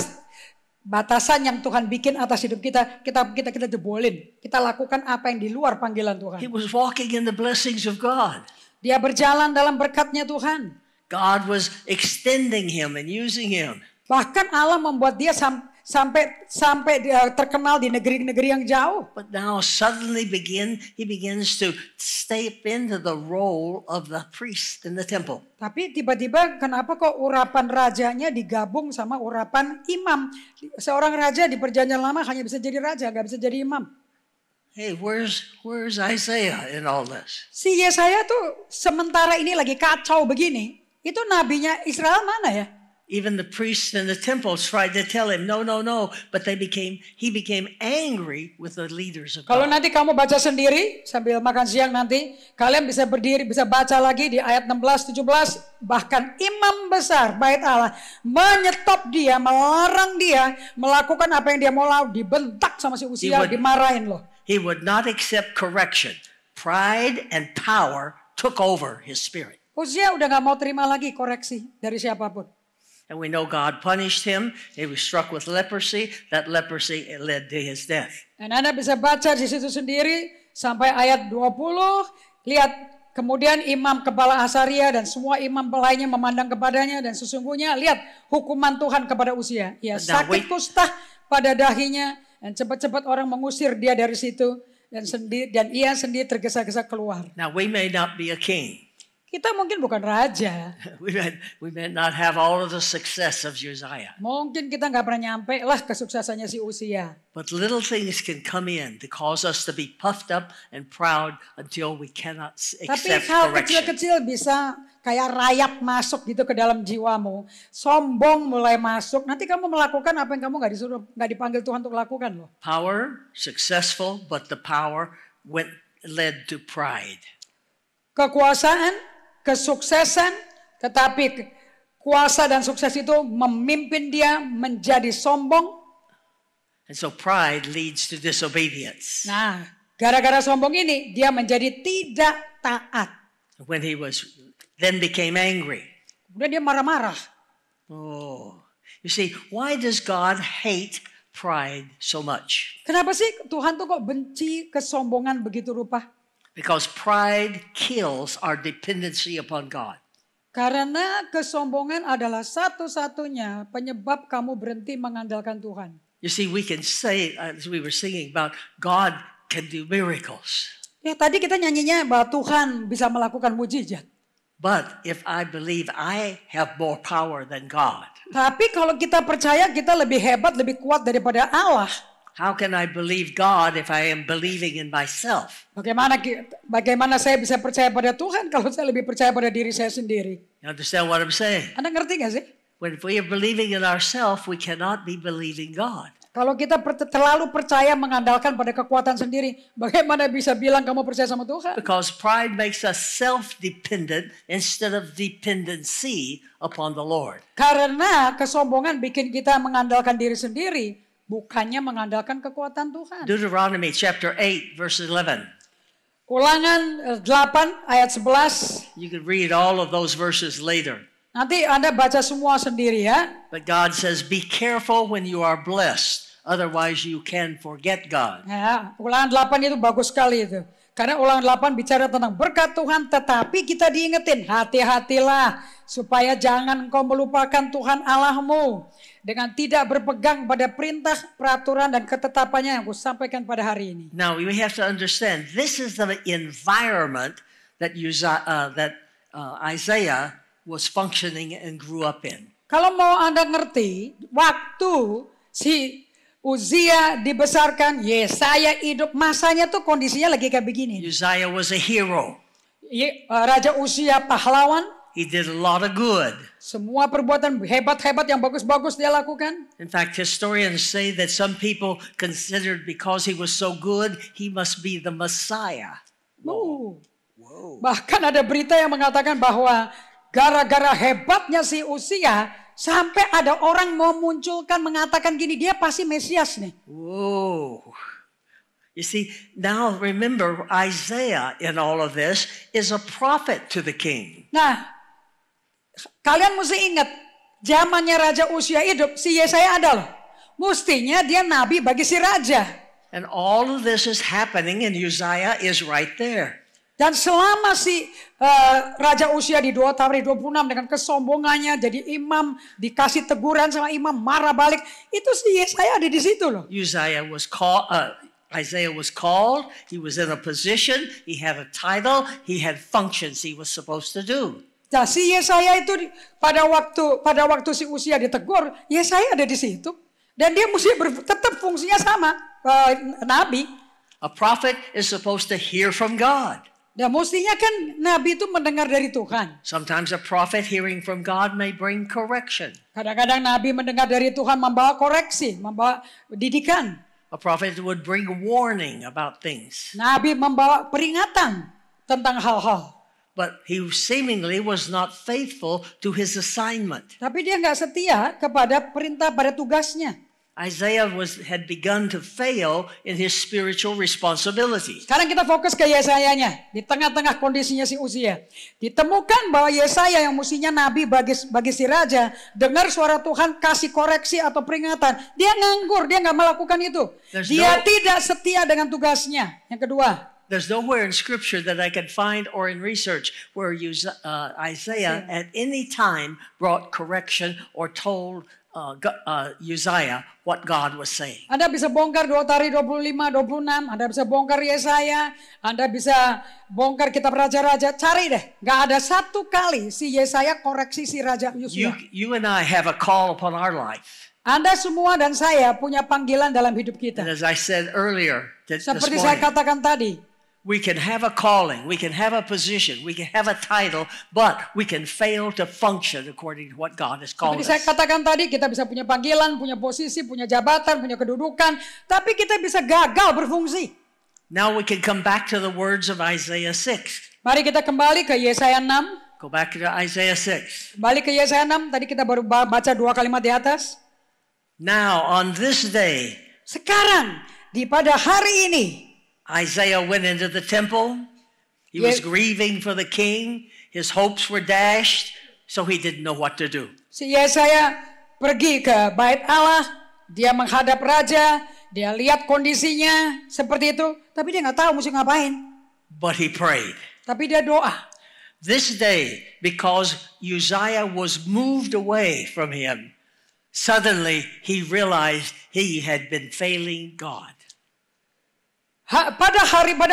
[SPEAKER 1] batasan yang Tuhan bikin atas hidup kita, kita jebolin. Kita lakukan apa yang di luar panggilan Tuhan.
[SPEAKER 2] He was walking in the blessings of God.
[SPEAKER 1] Dia berjalan dalam berkatnya Tuhan.
[SPEAKER 2] God was extending him and using him.
[SPEAKER 1] Bahkan Allah membuat dia sampai dia terkenal di negeri-negeri yang jauh.
[SPEAKER 2] But now suddenly he begins to step into the role of the priest in the temple.
[SPEAKER 1] Tapi tiba-tiba kenapa kok urapan rajanya digabung sama urapan imam? Seorang raja di perjanjian lama hanya bisa jadi raja, gak bisa jadi imam.
[SPEAKER 2] Hey, where's Isaiah in all this?
[SPEAKER 1] Si Yesaya tuh sementara ini lagi kacau begini. Itu nabinya Israel mana ya?
[SPEAKER 2] Even the priests in the temple tried to tell him, no. But he became angry with the leaders of
[SPEAKER 1] Kalau
[SPEAKER 2] God.
[SPEAKER 1] nanti kamu baca sendiri sambil makan siang nanti, kalian bisa berdiri, bisa baca lagi di ayat 16, 17. Bahkan imam besar bait Allah menyetop dia, melarang dia melakukan apa yang dia mau lakukan. Dibentak sama si Uzia, dimarahin loh.
[SPEAKER 2] He would not accept correction. Pride and power took over his spirit.
[SPEAKER 1] Uzia udah gak mau terima lagi koreksi dari siapapun.
[SPEAKER 2] And we know God punished him. He was struck with leprosy. That leprosy led to his death.
[SPEAKER 1] Dan Anda bisa baca di situ sendiri sampai ayat 20. Lihat, kemudian imam kepala Asaria dan semua imam lainnya memandang kepadanya. Dan sesungguhnya lihat hukuman Tuhan kepada Uzia. Ia sakit kusta pada dahinya. Dan cepat-cepat orang mengusir dia dari situ. Dan ia sendiri tergesa-gesa keluar.
[SPEAKER 2] Now we may not be a king.
[SPEAKER 1] Kita mungkin bukan raja.
[SPEAKER 2] We may not have all of the success of Josiah.
[SPEAKER 1] Mungkin kita nggak pernah nyampe lah kesuksesannya si Uzia.
[SPEAKER 2] But little things can come in to cause us to be puffed up and proud until we cannot
[SPEAKER 1] Tapi
[SPEAKER 2] accept
[SPEAKER 1] hal
[SPEAKER 2] correction.
[SPEAKER 1] kecil-kecil bisa kayak rayap masuk gitu ke dalam jiwamu. Sombong mulai masuk. Nanti kamu melakukan apa yang kamu nggak dipanggil Tuhan untuk lakukan loh.
[SPEAKER 2] Power, successful, but the power led to pride.
[SPEAKER 1] Kekuasaan, kesuksesan, tetapi kuasa dan sukses itu memimpin dia menjadi sombong.
[SPEAKER 2] And so pride leads to disobedience.
[SPEAKER 1] Nah, gara-gara sombong ini dia menjadi tidak taat.
[SPEAKER 2] When he then became angry.
[SPEAKER 1] Kemudian dia marah-marah.
[SPEAKER 2] Oh, you see, why does God hate pride so much?
[SPEAKER 1] Kenapa sih Tuhan tuh kok benci kesombongan begitu rupa?
[SPEAKER 2] Because pride kills our dependency upon God.
[SPEAKER 1] Karena kesombongan adalah satu-satunya penyebab kamu berhenti mengandalkan Tuhan.
[SPEAKER 2] You see, we can say, as we were singing about, God can do miracles.
[SPEAKER 1] Ya tadi kita nyanyinya bahwa Tuhan bisa melakukan mujizat.
[SPEAKER 2] But if I believe I have more power than God,
[SPEAKER 1] Tapi kalau kita percaya kita lebih hebat, lebih kuat daripada Allah.
[SPEAKER 2] how can I believe God if I am believing in myself?
[SPEAKER 1] Bagaimana saya bisa percaya pada Tuhan kalau saya lebih percaya pada diri saya sendiri?
[SPEAKER 2] You understand what I'm saying?
[SPEAKER 1] Anda ngerti gak sih?
[SPEAKER 2] When we are believing in ourselves, we cannot be believing God.
[SPEAKER 1] Kalau kita terlalu percaya mengandalkan pada kekuatan sendiri, bagaimana bisa bilang kamu percaya sama Tuhan?
[SPEAKER 2] Because pride makes us self-dependent instead of dependency upon the Lord.
[SPEAKER 1] Karena kesombongan bikin kita mengandalkan diri sendiri, bukannya mengandalkan kekuatan Tuhan.
[SPEAKER 2] Deuteronomy chapter 8, verse 11.
[SPEAKER 1] Ulangan 8 ayat 11.
[SPEAKER 2] You can read all of those verses later.
[SPEAKER 1] Nanti Anda baca semua sendiri ya.
[SPEAKER 2] But God says, be careful when you are blessed Otherwise, you can forget God.
[SPEAKER 1] Ya, Ulangan 8 itu bagus sekali itu. Karena Ulangan 8 bicara tentang berkat Tuhan, tetapi kita diingetin, hati-hatilah supaya jangan engkau melupakan Tuhan Allahmu dengan tidak berpegang pada perintah, peraturan, dan ketetapannya yang aku sampaikan pada hari ini.
[SPEAKER 2] Now, we have to understand, this is the environment that Isaiah was functioning and grew up in.
[SPEAKER 1] Kalau mau Anda ngerti, waktu si Uzia dibesarkan, Yesaya hidup, masanya tuh kondisinya lagi kayak begini.
[SPEAKER 2] Uzziah was a hero.
[SPEAKER 1] Raja Uzia pahlawan,
[SPEAKER 2] He did a lot of good.
[SPEAKER 1] semua perbuatan hebat-hebat yang bagus-bagus dia lakukan.
[SPEAKER 2] In fact, historians say that some people considered because he was so good, he must be the Messiah.
[SPEAKER 1] Whoa. Bahkan ada berita yang mengatakan bahwa gara-gara hebatnya si Uzia, sampai ada orang mau munculkan mengatakan gini, dia pasti Mesias nih.
[SPEAKER 2] Whoa. You see, now remember Isaiah in all of this is a prophet to the king.
[SPEAKER 1] Nah, kalian mesti ingat, zamannya Raja Uzia hidup, si Yesaya ada loh. Mestinya dia nabi bagi si raja.
[SPEAKER 2] And all of this is happening and Uzziah is right there.
[SPEAKER 1] Dan selama si Raja Uzia di 2 Tawarikh 26 dengan kesombongannya jadi imam, dikasih teguran sama imam, marah balik, itu si Yesaya ada di situ loh.
[SPEAKER 2] Isaiah was called, he was in a position, he had a title, he had functions he was supposed to do.
[SPEAKER 1] Nah, si Yesaya itu pada waktu si Uzia ditegur, Yesaya ada di situ dan dia mesti tetap fungsinya sama, nabi.
[SPEAKER 2] A prophet is supposed to hear from God.
[SPEAKER 1] Dan mestinya kan nabi itu mendengar dari Tuhan.
[SPEAKER 2] Sometimes a prophet hearing from God may bring correction.
[SPEAKER 1] Kadang-kadang nabi mendengar dari Tuhan membawa koreksi, membawa didikan.
[SPEAKER 2] A prophet would bring warning about things.
[SPEAKER 1] Nabi membawa peringatan tentang hal-hal.
[SPEAKER 2] But he seemingly was not faithful to his assignment.
[SPEAKER 1] Tapi dia nggak setia kepada perintah, pada tugasnya.
[SPEAKER 2] Isaiah had begun to fail in his spiritual responsibility.
[SPEAKER 1] Sekarang kita fokus ke Yesayanya. Di tengah-tengah kondisinya si Uzia. Ditemukan bahwa Yesaya yang mestinya nabi bagi si raja, dengar suara Tuhan kasih koreksi atau peringatan. Dia nganggur, dia nggak melakukan itu. Dia tidak setia dengan tugasnya. Yang kedua,
[SPEAKER 2] there's nowhere in scripture that I can find or in research where Isaiah at any time brought correction or told Uzziah what God was saying.
[SPEAKER 1] Anda bisa bongkar 2 Tawarikh 25, 26. Anda bisa bongkar Yesaya. Anda bisa bongkar kitab raja-raja. Cari deh. Gak ada satu kali si Yesaya koreksi si Raja Uzia.
[SPEAKER 2] You and I have a call upon our life.
[SPEAKER 1] Anda semua dan saya punya panggilan dalam hidup kita.
[SPEAKER 2] And as I said earlier,
[SPEAKER 1] seperti saya katakan tadi,
[SPEAKER 2] we can have a calling, we can have a position, we can have a title, but we can fail to function according to what God has called
[SPEAKER 1] seperti saya
[SPEAKER 2] us.
[SPEAKER 1] katakan tadi, kita bisa punya panggilan, punya posisi, punya jabatan, punya kedudukan, tapi kita bisa gagal berfungsi.
[SPEAKER 2] Now we can come back to the words of Isaiah 6.
[SPEAKER 1] Mari kita kembali ke Yesaya 6.
[SPEAKER 2] Go back to Isaiah 6.
[SPEAKER 1] Kembali ke Yesaya 6, tadi kita baru baca 2 kalimat di atas.
[SPEAKER 2] Now on this day,
[SPEAKER 1] sekarang, pada hari ini,
[SPEAKER 2] Isaiah went into the temple. He was grieving for the king. His hopes were dashed, so he didn't know what to do.
[SPEAKER 1] Si Yesaya pergi ke bait Allah, dia menghadap raja, dia lihat kondisinya seperti itu, tapi dia nggak tahu mesti ngapain.
[SPEAKER 2] But he prayed.
[SPEAKER 1] Tapi dia doa.
[SPEAKER 2] This day, because Uzziah was moved away from him, suddenly he realized he had been failing God.
[SPEAKER 1] Pada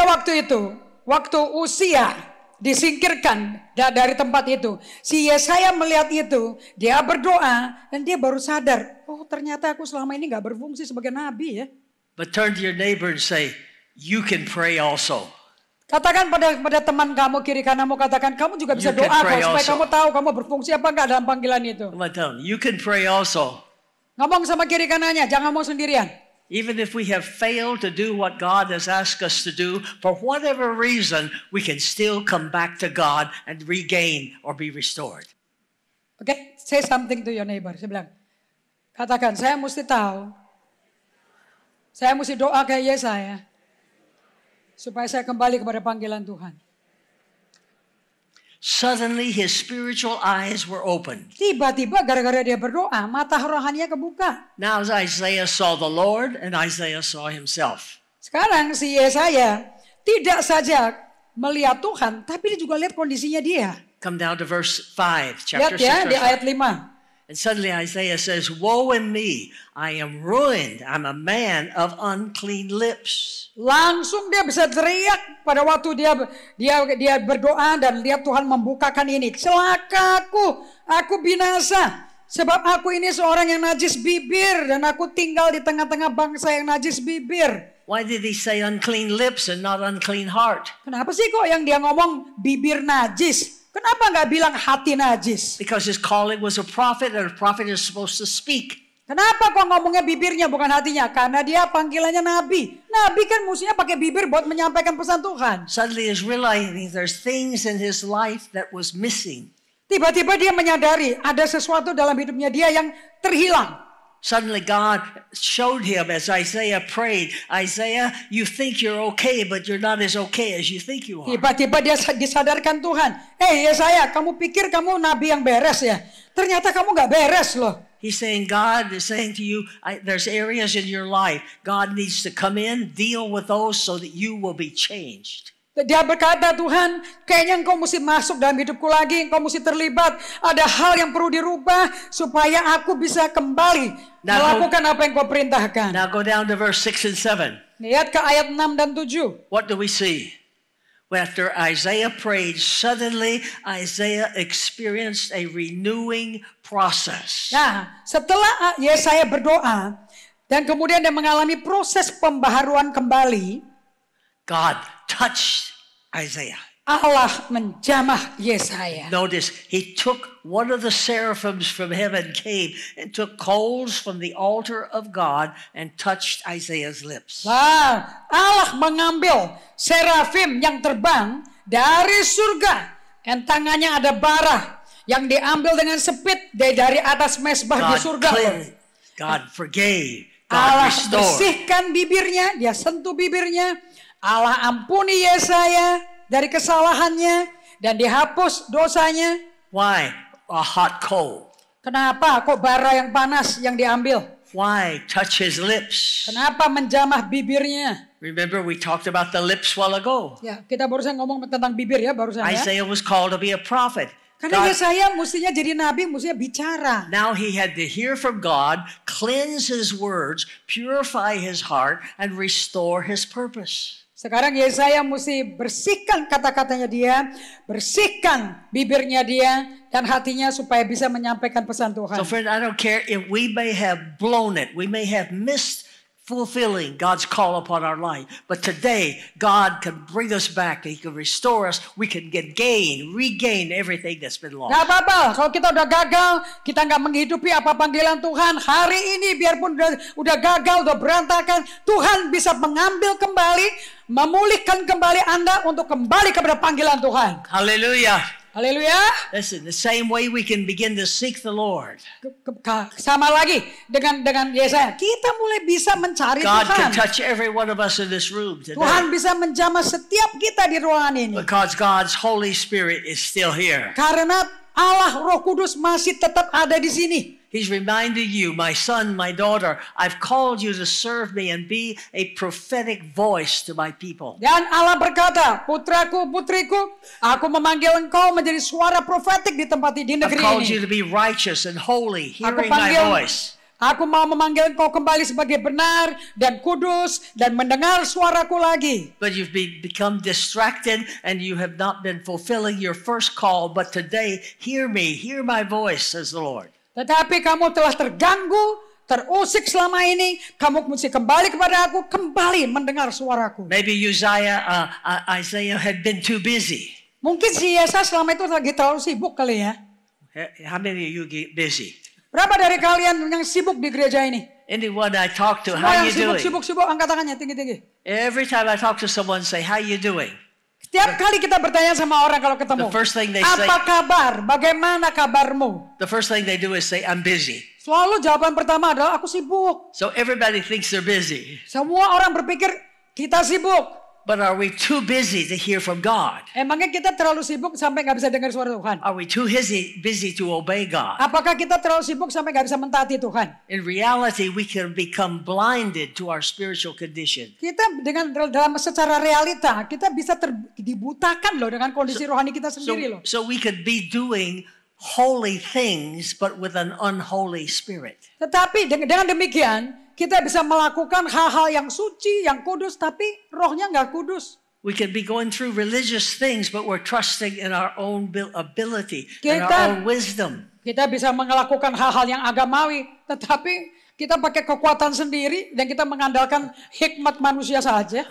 [SPEAKER 1] waktu itu, waktu Uzia disingkirkan dari tempat itu, si Yesaya melihat itu, dia berdoa dan dia baru sadar, oh ternyata aku selama ini gak berfungsi sebagai nabi ya.
[SPEAKER 2] But turn to your neighbor and say, you can pray also.
[SPEAKER 1] Katakan pada teman kamu kiri kananmu, katakan kamu juga bisa doa kok supaya kamu tahu kamu berfungsi apa enggak dalam panggilan itu.
[SPEAKER 2] You can pray also.
[SPEAKER 1] Ngomong sama kiri kanannya, jangan ngomong sendirian.
[SPEAKER 2] Even if we have failed to do what God has asked us to do, for whatever reason, we can still come back to God and regain or be restored.
[SPEAKER 1] Okay, say something to your neighbor. Saya bilang, katakan, saya mesti tahu, saya mesti doa kayak Yesaya, supaya saya kembali kepada panggilan Tuhan.
[SPEAKER 2] Suddenly his spiritual eyes were opened.
[SPEAKER 1] Tiba-tiba gara-gara dia berdoa, mata rohaninya kebuka.
[SPEAKER 2] Now Isaiah saw the Lord and Isaiah saw himself.
[SPEAKER 1] Sekarang si Yesaya tidak saja melihat Tuhan, tapi dia juga lihat kondisinya dia.
[SPEAKER 2] Come down to verse 5,
[SPEAKER 1] Lihat
[SPEAKER 2] chapter 6.
[SPEAKER 1] ya di
[SPEAKER 2] verse 5.
[SPEAKER 1] ayat 5.
[SPEAKER 2] And suddenly Isaiah says, "Woe is me, I am ruined. I'm a man of unclean lips."
[SPEAKER 1] Langsung dia bisa teriak pada waktu dia berdoa dan lihat Tuhan membukakan ini. Celakaku, aku binasa. Sebab aku ini seorang yang najis bibir dan aku tinggal di tengah-tengah bangsa yang najis bibir.
[SPEAKER 2] Why did he say unclean lips and not unclean heart?
[SPEAKER 1] Kenapa sih kok yang dia ngomong bibir najis? Kenapa nggak bilang hati najis?
[SPEAKER 2] Because his calling was a prophet and a prophet is supposed to speak.
[SPEAKER 1] Kenapa kok ngomongnya bibirnya bukan hatinya? Karena dia panggilannya nabi. Nabi kan mestinya pakai bibir buat menyampaikan pesan Tuhan.
[SPEAKER 2] Suddenly he's realizing there's things in his life that was missing.
[SPEAKER 1] Tiba-tiba dia menyadari ada sesuatu dalam hidupnya dia yang terhilang.
[SPEAKER 2] Suddenly God showed him as Isaiah prayed, Isaiah, you think you're okay, but you're not as okay as you think you are.
[SPEAKER 1] Tiba-tiba dia disadarkan Tuhan. Yesaya, kamu pikir kamu nabi yang beres ya? Ternyata kamu gak beres loh.
[SPEAKER 2] He's saying, God is saying to you, there's areas in your life. God needs to come in, deal with those so that you will be changed.
[SPEAKER 1] Dia berkata, Tuhan, kayaknya engkau mesti masuk dalam hidupku lagi. Engkau mesti terlibat. Ada hal yang perlu dirubah supaya aku bisa kembali melakukan apa yang kau perintahkan.
[SPEAKER 2] Now go down to verse 6 and 7.
[SPEAKER 1] Lihat ke ayat 6 dan 7.
[SPEAKER 2] What do we see? After Isaiah prayed, suddenly Isaiah experienced a renewing process.
[SPEAKER 1] Nah, setelah Yesaya berdoa dan kemudian dia mengalami proses pembaharuan kembali,
[SPEAKER 2] God touched Isaiah.
[SPEAKER 1] Allah menjamah Yesaya.
[SPEAKER 2] Notice, he took one of the seraphims from heaven, came and took coals from the altar of God and touched Isaiah's lips.
[SPEAKER 1] Nah, Allah mengambil serafim yang terbang dari surga. Dan tangannya ada bara yang diambil dengan sepit dari atas mesbah di surga.
[SPEAKER 2] God forgave. God
[SPEAKER 1] Allah
[SPEAKER 2] restored.
[SPEAKER 1] bersihkan bibirnya, dia sentuh bibirnya. Allah ampuni Yesaya dari kesalahannya dan dihapus dosanya.
[SPEAKER 2] Why? A hot coal.
[SPEAKER 1] Kenapa kok bara yang panas yang diambil?
[SPEAKER 2] Why? Touch his lips.
[SPEAKER 1] Kenapa menjamah bibirnya?
[SPEAKER 2] Remember we talked about the lips while ago.
[SPEAKER 1] Ya, kita barusan ngomong tentang bibir ya barusan ya.
[SPEAKER 2] Isaiah was called to be a prophet.
[SPEAKER 1] Karena Yesaya mestinya jadi nabi, mestinya bicara.
[SPEAKER 2] Now he had to hear from God, cleanse his words, purify his heart, and restore his purpose.
[SPEAKER 1] Sekarang Yesaya mesti bersihkan kata-katanya dia, bersihkan bibirnya dia, dan hatinya supaya bisa menyampaikan pesan Tuhan.
[SPEAKER 2] So friend, I don't care if we may have blown it, we may have missed fulfilling God's call upon our life. But today, God can bring us back. He can restore us. We can regain everything that's been lost.
[SPEAKER 1] Gak apa-apa, kalau kita udah gagal, kita gak menghidupi apa panggilan Tuhan. Hari ini biarpun udah gagal, udah berantakan, Tuhan bisa mengambil kembali, memulihkan kembali Anda untuk kembali kepada panggilan Tuhan.
[SPEAKER 2] Hallelujah.
[SPEAKER 1] Haleluya.
[SPEAKER 2] Listen, the same way we can begin to seek the Lord.
[SPEAKER 1] Sama lagi dengan Yesaya, kita mulai bisa mencari
[SPEAKER 2] God
[SPEAKER 1] Tuhan.
[SPEAKER 2] can touch every one of us in this room today.
[SPEAKER 1] Tuhan bisa menjamah setiap kita di ruangan ini.
[SPEAKER 2] Because God's Holy Spirit is still here.
[SPEAKER 1] Karena Allah Roh Kudus masih tetap ada di sini.
[SPEAKER 2] He's reminding you, my son, my daughter, I've called you to serve me and be a prophetic voice to my people.
[SPEAKER 1] Dan Allah berkata, putraku, putriku, aku memanggil engkau menjadi suara profetik di tempat di
[SPEAKER 2] I've
[SPEAKER 1] negeri
[SPEAKER 2] called
[SPEAKER 1] ini.
[SPEAKER 2] you to be righteous and holy,
[SPEAKER 1] Aku
[SPEAKER 2] hearing my voice.
[SPEAKER 1] Aku mau memanggil engkau kembali sebagai benar dan kudus dan mendengar suaraku lagi.
[SPEAKER 2] But you've become distracted and you have not been fulfilling your first call. But today, hear me, hear my voice, says the Lord.
[SPEAKER 1] Tetapi kamu telah terganggu, terusik selama ini. Kamu mesti kembali kepada aku, kembali mendengar suaraku.
[SPEAKER 2] Maybe Isaiah had been too busy.
[SPEAKER 1] Mungkin si Yesaya selama itu lagi terlalu sibuk kali ya.
[SPEAKER 2] How many of you get busy?
[SPEAKER 1] Berapa dari kalian yang sibuk di gereja ini?
[SPEAKER 2] Anyone I talk to,
[SPEAKER 1] Semua
[SPEAKER 2] how
[SPEAKER 1] yang
[SPEAKER 2] you doing?
[SPEAKER 1] sibuk, angkat tangannya tinggi-tinggi.
[SPEAKER 2] Every time I talk to someone, say, how you doing?
[SPEAKER 1] Setiap kali kita bertanya sama orang kalau ketemu,
[SPEAKER 2] The first thing they say,
[SPEAKER 1] apa kabar? Bagaimana kabarmu?
[SPEAKER 2] the first thing they do is say, I'm busy.
[SPEAKER 1] Selalu jawaban pertama adalah aku sibuk.
[SPEAKER 2] So everybody thinks they're busy.
[SPEAKER 1] Semua orang berpikir kita sibuk.
[SPEAKER 2] But are we too busy to hear from God?
[SPEAKER 1] Emangnya kita terlalu sibuk sampai nggak bisa dengar suara Tuhan?
[SPEAKER 2] Are we too busy to obey God?
[SPEAKER 1] Apakah kita terlalu sibuk sampai nggak bisa mentaati Tuhan?
[SPEAKER 2] In reality, we can become blinded to our spiritual condition.
[SPEAKER 1] Kita dalam secara realita kita bisa dibutakan loh dengan kondisi rohani kita sendiri loh.
[SPEAKER 2] So we could be doing holy things, but with an unholy spirit.
[SPEAKER 1] Tetapi dengan demikian kita bisa melakukan hal-hal yang suci, yang kudus, tapi rohnya nggak kudus.
[SPEAKER 2] We could be going through religious things, but we're trusting in our own ability and our own wisdom.
[SPEAKER 1] Kita bisa melakukan hal-hal yang agamawi, tetapi kita pakai kekuatan sendiri dan kita mengandalkan hikmat manusia saja.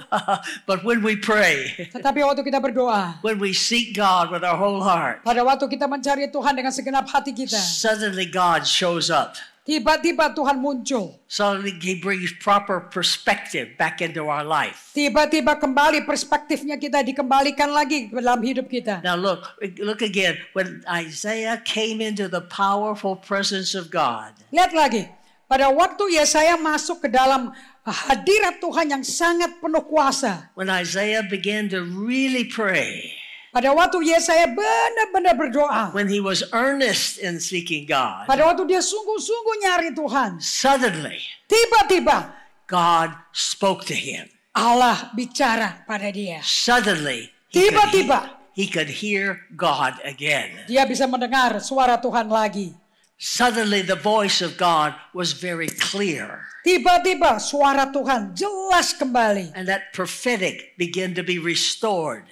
[SPEAKER 2] But when we pray,
[SPEAKER 1] tetapi waktu kita berdoa,
[SPEAKER 2] when we seek God with our whole heart,
[SPEAKER 1] pada waktu kita mencari Tuhan dengan segenap hati kita,
[SPEAKER 2] suddenly God shows up.
[SPEAKER 1] Tiba-tiba Tuhan muncul.
[SPEAKER 2] Suddenly He brings proper perspective back into our life.
[SPEAKER 1] Tiba-tiba kembali perspektifnya kita dikembalikan lagi dalam hidup kita.
[SPEAKER 2] Now look again. When Isaiah came into the powerful presence of God.
[SPEAKER 1] Lihat lagi. Pada waktu Yesaya masuk ke dalam hadirat Tuhan yang sangat penuh kuasa.
[SPEAKER 2] When Isaiah began to really pray.
[SPEAKER 1] Pada waktu Yesaya benar-benar berdoa.
[SPEAKER 2] When he was earnest in seeking God.
[SPEAKER 1] Pada waktu dia sungguh-sungguh nyari Tuhan.
[SPEAKER 2] Suddenly,
[SPEAKER 1] tiba-tiba
[SPEAKER 2] God spoke to him.
[SPEAKER 1] Allah bicara pada dia.
[SPEAKER 2] Suddenly,
[SPEAKER 1] tiba-tiba
[SPEAKER 2] he could hear God again.
[SPEAKER 1] Dia bisa mendengar suara Tuhan lagi.
[SPEAKER 2] Suddenly the voice of God was very clear.
[SPEAKER 1] Tiba-tiba suara Tuhan jelas kembali.
[SPEAKER 2] And that prophetic began to be restored.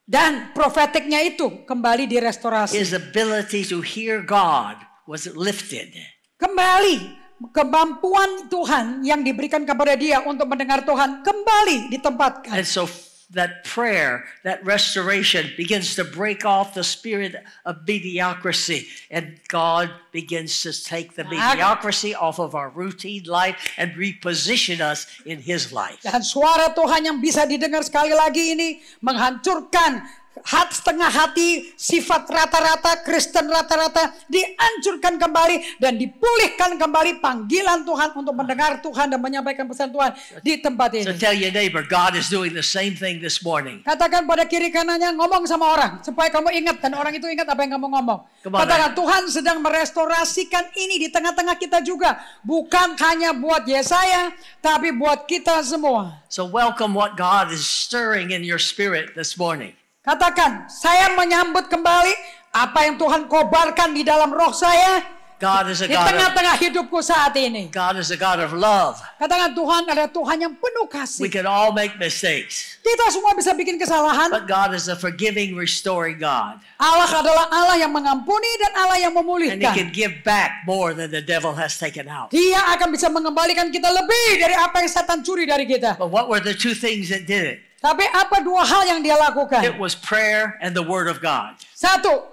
[SPEAKER 1] Dan profetiknya itu kembali direstorasi.
[SPEAKER 2] His ability to hear God was lifted.
[SPEAKER 1] Kembali kemampuan Tuhan yang diberikan kepada dia untuk mendengar Tuhan kembali ditempatkan.
[SPEAKER 2] And so that prayer, that restoration begins to break off the spirit of mediocrity. And God begins to take the mediocrity off of our routine life and reposition us in His life.
[SPEAKER 1] Dan suara Tuhan yang bisa didengar sekali lagi ini menghancurkan setengah hati, sifat rata-rata, Kristen rata-rata dihancurkan kembali dan dipulihkan kembali panggilan Tuhan untuk mendengar Tuhan dan menyampaikan pesan Tuhan di tempat ini.
[SPEAKER 2] So tell your neighbor, God is doing the same thing this morning.
[SPEAKER 1] Katakan pada kiri kanannya, ngomong sama orang supaya kamu ingat dan orang itu ingat apa yang kamu ngomong. Katakan Tuhan sedang merestorasikan ini di tengah-tengah kita juga, bukan hanya buat Yesaya, tapi buat kita semua.
[SPEAKER 2] So welcome what God is stirring in your spirit this morning.
[SPEAKER 1] Katakan, saya menyambut kembali apa yang Tuhan kobarkan di dalam roh saya.
[SPEAKER 2] God is a
[SPEAKER 1] di
[SPEAKER 2] God
[SPEAKER 1] tengah-tengah hidupku saat ini.
[SPEAKER 2] God is a God of love.
[SPEAKER 1] Katakan Tuhan adalah Tuhan yang penuh kasih.
[SPEAKER 2] We can all make mistakes.
[SPEAKER 1] Kita semua bisa bikin kesalahan.
[SPEAKER 2] But God is a forgiving, restoring God.
[SPEAKER 1] Allah adalah Allah yang mengampuni dan Allah yang
[SPEAKER 2] And
[SPEAKER 1] memulihkan.
[SPEAKER 2] He can give back more than the devil has taken out.
[SPEAKER 1] Dia akan bisa mengembalikan kita lebih dari apa yang setan curi dari kita.
[SPEAKER 2] But what were the two things that did it?
[SPEAKER 1] Tapi apa dua hal yang dia lakukan?
[SPEAKER 2] It was prayer and the word of God.
[SPEAKER 1] Satu,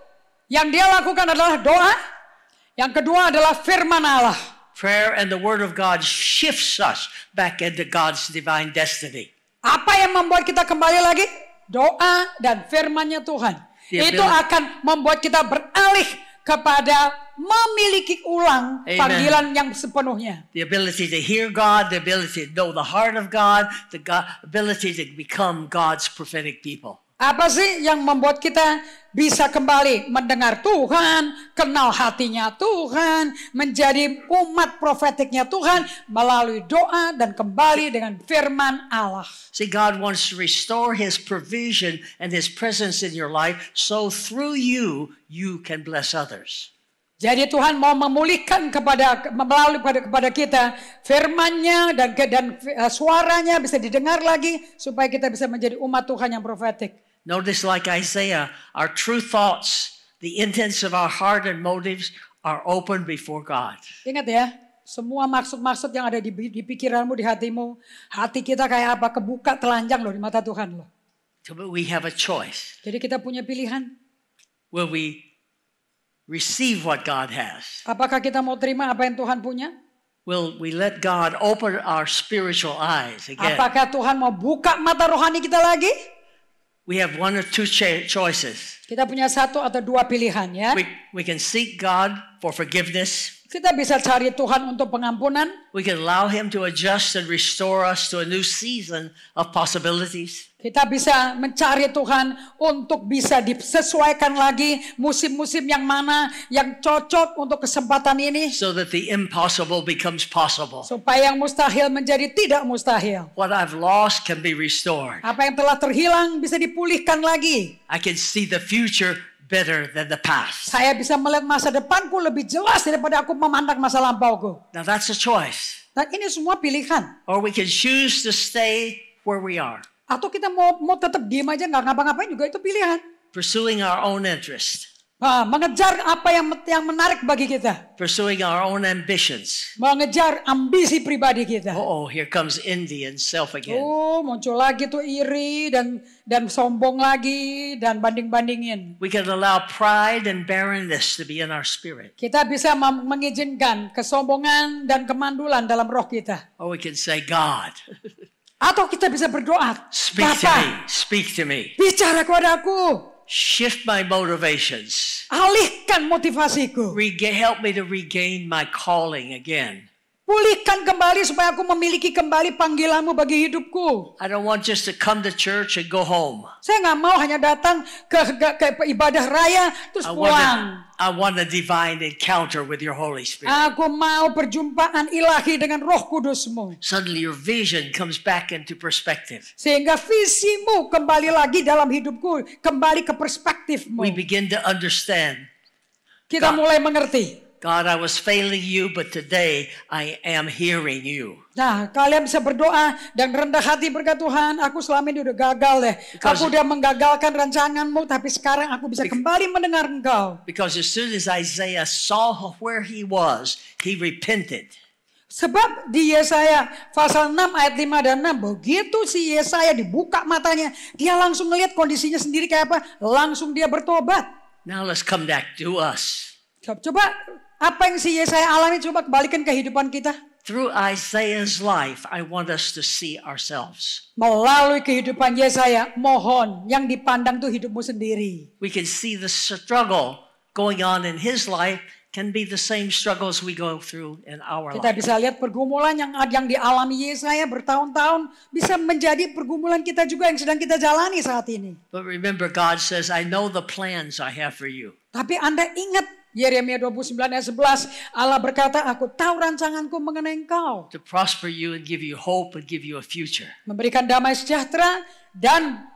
[SPEAKER 1] yang dia lakukan adalah doa. Yang kedua adalah firman Allah.
[SPEAKER 2] Prayer and the word of God shifts us back into God's divine destiny.
[SPEAKER 1] Apa yang membuat kita kembali lagi? Doa dan firman-Nya Tuhan. Itu akan membuat kita beralih kepada memiliki ulang panggilan yang sepenuhnya.
[SPEAKER 2] The ability to hear God, the ability to know the heart of God, the ability to become God's prophetic people.
[SPEAKER 1] Apa sih yang membuat kita bisa kembali mendengar Tuhan, kenal hatinya Tuhan, menjadi umat profetiknya Tuhan melalui doa dan kembali dengan firman Allah.
[SPEAKER 2] See, God wants to restore His provision and His presence in your life, so through you, you can bless others.
[SPEAKER 1] Jadi Tuhan mau memulihkan melalui kepada kita firman-Nya dan suaranya bisa didengar lagi supaya kita bisa menjadi umat Tuhan yang profetik.
[SPEAKER 2] Notice like Isaiah, our true thoughts, the intents of our heart and motives are open before God.
[SPEAKER 1] Ingat ya, semua maksud-maksud yang ada di pikiranmu, di hatimu, hati kita kayak apa? Kebuka, telanjang loh di mata Tuhan loh.
[SPEAKER 2] So we have a choice.
[SPEAKER 1] Jadi kita punya pilihan.
[SPEAKER 2] Will we receive what God has?
[SPEAKER 1] Apakah kita mau terima apa yang Tuhan punya?
[SPEAKER 2] Will we let God open our spiritual eyes again?
[SPEAKER 1] Apakah Tuhan mau buka mata rohani kita lagi?
[SPEAKER 2] We have one or two choices.
[SPEAKER 1] Kita punya satu atau dua pilihan ya.
[SPEAKER 2] We can seek God for forgiveness.
[SPEAKER 1] Kita bisa cari Tuhan untuk pengampunan.
[SPEAKER 2] We can allow Him to adjust and restore us to a new season of possibilities.
[SPEAKER 1] Kita bisa mencari Tuhan untuk bisa disesuaikan lagi musim-musim yang mana yang cocok untuk kesempatan ini.
[SPEAKER 2] So that the impossible becomes possible.
[SPEAKER 1] Supaya yang mustahil menjadi tidak mustahil.
[SPEAKER 2] What I've lost can be restored.
[SPEAKER 1] Apa yang telah terhilang bisa dipulihkan lagi.
[SPEAKER 2] I can see the future better than the past.
[SPEAKER 1] Saya bisa melihat masa depanku lebih jelas daripada aku memandang masa lampauku.
[SPEAKER 2] Now that's a choice.
[SPEAKER 1] Dan ini semua pilihan.
[SPEAKER 2] Or we can choose to stay where we are.
[SPEAKER 1] Atau kita mau tetap diam aja nggak ngapa-ngapain juga itu pilihan.
[SPEAKER 2] Pursuing our own interest.
[SPEAKER 1] Mengejar apa yang menarik bagi kita.
[SPEAKER 2] Pursuing our own ambitions.
[SPEAKER 1] Mengejar ambisi pribadi kita.
[SPEAKER 2] Oh, here comes envy and self again.
[SPEAKER 1] Oh, muncul lagi tuh iri dan sombong lagi dan banding-bandingin.
[SPEAKER 2] We can allow pride and barrenness to be in our spirit.
[SPEAKER 1] Kita bisa mengizinkan kesombongan dan kemandulan dalam roh kita.
[SPEAKER 2] Or we can say, God,
[SPEAKER 1] atau kita bisa berdoa,
[SPEAKER 2] speak to me, speak to me.
[SPEAKER 1] Bicara kepada aku.
[SPEAKER 2] Shift my motivations.
[SPEAKER 1] Alihkan motivasiku.
[SPEAKER 2] Help me to regain my calling again.
[SPEAKER 1] Pulihkan kembali supaya aku memiliki kembali panggilanmu bagi hidupku.
[SPEAKER 2] I don't want just to come to church and go home.
[SPEAKER 1] Saya nggak mau hanya datang ke ibadah raya terus pulang.
[SPEAKER 2] I want a divine encounter with your Holy Spirit.
[SPEAKER 1] Aku mau perjumpaan ilahi dengan Roh Kudusmu.
[SPEAKER 2] Suddenly your vision comes back into perspective.
[SPEAKER 1] Sehingga visimu kembali lagi dalam hidupku, kembali ke perspektifmu.
[SPEAKER 2] We begin to understand.
[SPEAKER 1] Kita mulai mengerti.
[SPEAKER 2] God, I was failing you, but today I am hearing you.
[SPEAKER 1] Nah, kalian bisa berdoa dan rendah hati berkata, Tuhan, aku selama ini udah gagal deh. Aku udah menggagalkan rancanganmu, tapi sekarang aku bisa kembali mendengar engkau.
[SPEAKER 2] Because as soon as Isaiah saw where he was, he repented.
[SPEAKER 1] Sebab di Yesaya pasal 6 ayat 5 dan 6, begitu si Yesaya dibuka matanya, dia langsung melihat kondisinya sendiri kayak apa, langsung dia bertobat.
[SPEAKER 2] Now let's come back to us.
[SPEAKER 1] Coba apa yang si Yesaya alami, coba kembalikan kehidupan kita.
[SPEAKER 2] Through Isaiah's life, I want us to see ourselves.
[SPEAKER 1] Melalui kehidupan Yesaya, mohon yang dipandang tuh hidupmu sendiri.
[SPEAKER 2] We can see the struggle going on in his life can be the same struggles we go through in our
[SPEAKER 1] Kita
[SPEAKER 2] life.
[SPEAKER 1] bisa lihat pergumulan yang dialami Yesaya bertahun-tahun bisa menjadi pergumulan kita juga yang sedang kita jalani saat ini.
[SPEAKER 2] But remember, God says, I know the plans I have for you.
[SPEAKER 1] Tapi Anda ingat Yeremia 29 ayat 11, Allah berkata, aku tahu rancanganku mengenai engkau.
[SPEAKER 2] To prosper you and give you hope and give you a future.
[SPEAKER 1] Memberikan damai sejahtera dan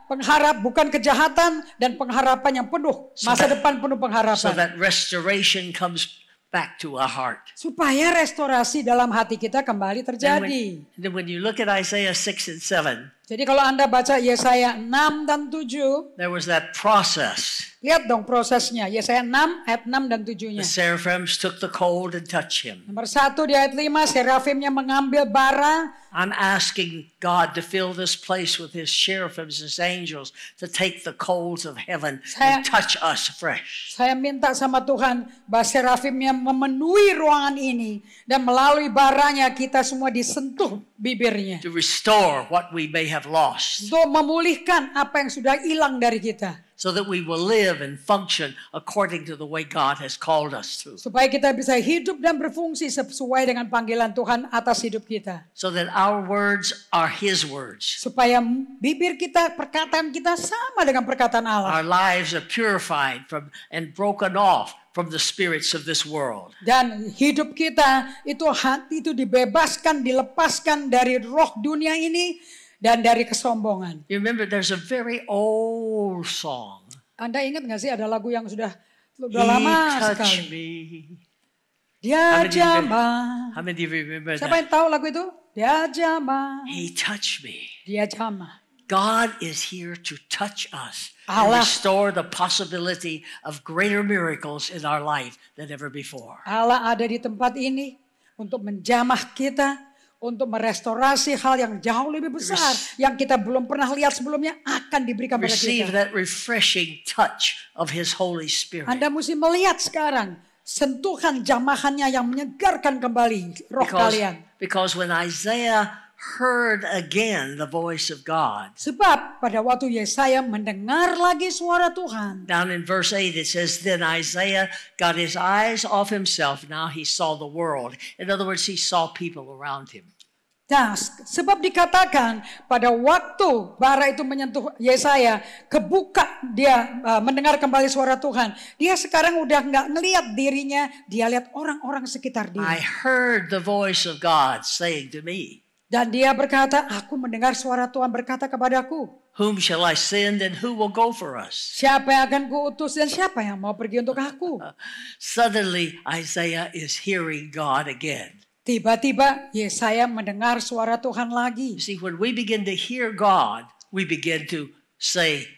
[SPEAKER 1] bukan kejahatan dan pengharapan yang penuh. Masa depan penuh pengharapan.
[SPEAKER 2] So that restoration comes back to our heart.
[SPEAKER 1] Supaya restorasi dalam hati kita kembali terjadi.
[SPEAKER 2] Then when you look at Isaiah 6 and 7,
[SPEAKER 1] jadi kalau Anda baca Yesaya 6 dan 7,
[SPEAKER 2] there was that process.
[SPEAKER 1] Lihat dong prosesnya. Yesaya 6 ayat 6 dan 7-nya.
[SPEAKER 2] The seraphims took the cold and touched him.
[SPEAKER 1] Nomor 1 di ayat 5, serafimnya mengambil bara.
[SPEAKER 2] I'm asking God to fill this place with his seraphims, his angels, to take the coals of heaven and touch us fresh.
[SPEAKER 1] Saya minta sama Tuhan bahwa serafimnya memenuhi ruangan ini dan melalui baranya kita semua disentuh bibirnya.
[SPEAKER 2] To restore what we may have lost.
[SPEAKER 1] Untuk memulihkan apa yang sudah hilang dari kita.
[SPEAKER 2] So that we will live and function according to the way God has called us to.
[SPEAKER 1] Supaya kita bisa hidup dan berfungsi sesuai dengan panggilan Tuhan atas hidup kita.
[SPEAKER 2] So that our words are his words.
[SPEAKER 1] Supaya bibir kita, perkataan kita sama dengan perkataan Allah.
[SPEAKER 2] Our lives are purified from and broken off from the spirits of this world.
[SPEAKER 1] Dan hidup kita itu hati itu dibebaskan, dilepaskan dari roh dunia ini dan dari kesombongan.
[SPEAKER 2] You remember there's a very old song.
[SPEAKER 1] Anda ingat nggak sih ada lagu yang sudah lama sekali? Dia jamah.
[SPEAKER 2] How many of you remember
[SPEAKER 1] Siapa
[SPEAKER 2] that?
[SPEAKER 1] yang tahu lagu itu? Dia jamah.
[SPEAKER 2] He touched me.
[SPEAKER 1] Dia jamah.
[SPEAKER 2] God is here to touch us and
[SPEAKER 1] Allah.
[SPEAKER 2] restore the possibility of greater miracles in our life than ever before.
[SPEAKER 1] Allah ada di tempat ini untuk menjamah kita, untuk merestorasi hal yang jauh lebih besar yang kita belum pernah lihat sebelumnya akan diberikan pada
[SPEAKER 2] Receive
[SPEAKER 1] kita.
[SPEAKER 2] that refreshing touch of his Holy Spirit.
[SPEAKER 1] Anda mesti melihat sekarang sentuhan jamahannya yang menyegarkan kembali roh kalian.
[SPEAKER 2] Because when Isaiah heard again the voice of God.
[SPEAKER 1] Sebab pada waktu Yesaya mendengar lagi suara Tuhan.
[SPEAKER 2] Down in verse 8 it says, then Isaiah got his eyes off himself. Now he saw the world. In other words, he saw people around him.
[SPEAKER 1] Nah, sebab dikatakan pada waktu bara itu menyentuh Yesaya, kebuka dia mendengar kembali suara Tuhan. Dia sekarang udah nggak ngelihat dirinya, dia lihat orang-orang sekitar dia.
[SPEAKER 2] I heard the voice of God saying to me,
[SPEAKER 1] Dan dia berkata, aku mendengar suara Tuhan berkata kepadaku,
[SPEAKER 2] whom shall I send and who will go for us?
[SPEAKER 1] siapa yang akan kuutus dan siapa yang mau pergi untuk aku?
[SPEAKER 2] Suddenly Isaiah is hearing God again.
[SPEAKER 1] Tiba-tiba Yesaya mendengar suara Tuhan lagi.
[SPEAKER 2] You see, when we begin to hear God, we begin to say,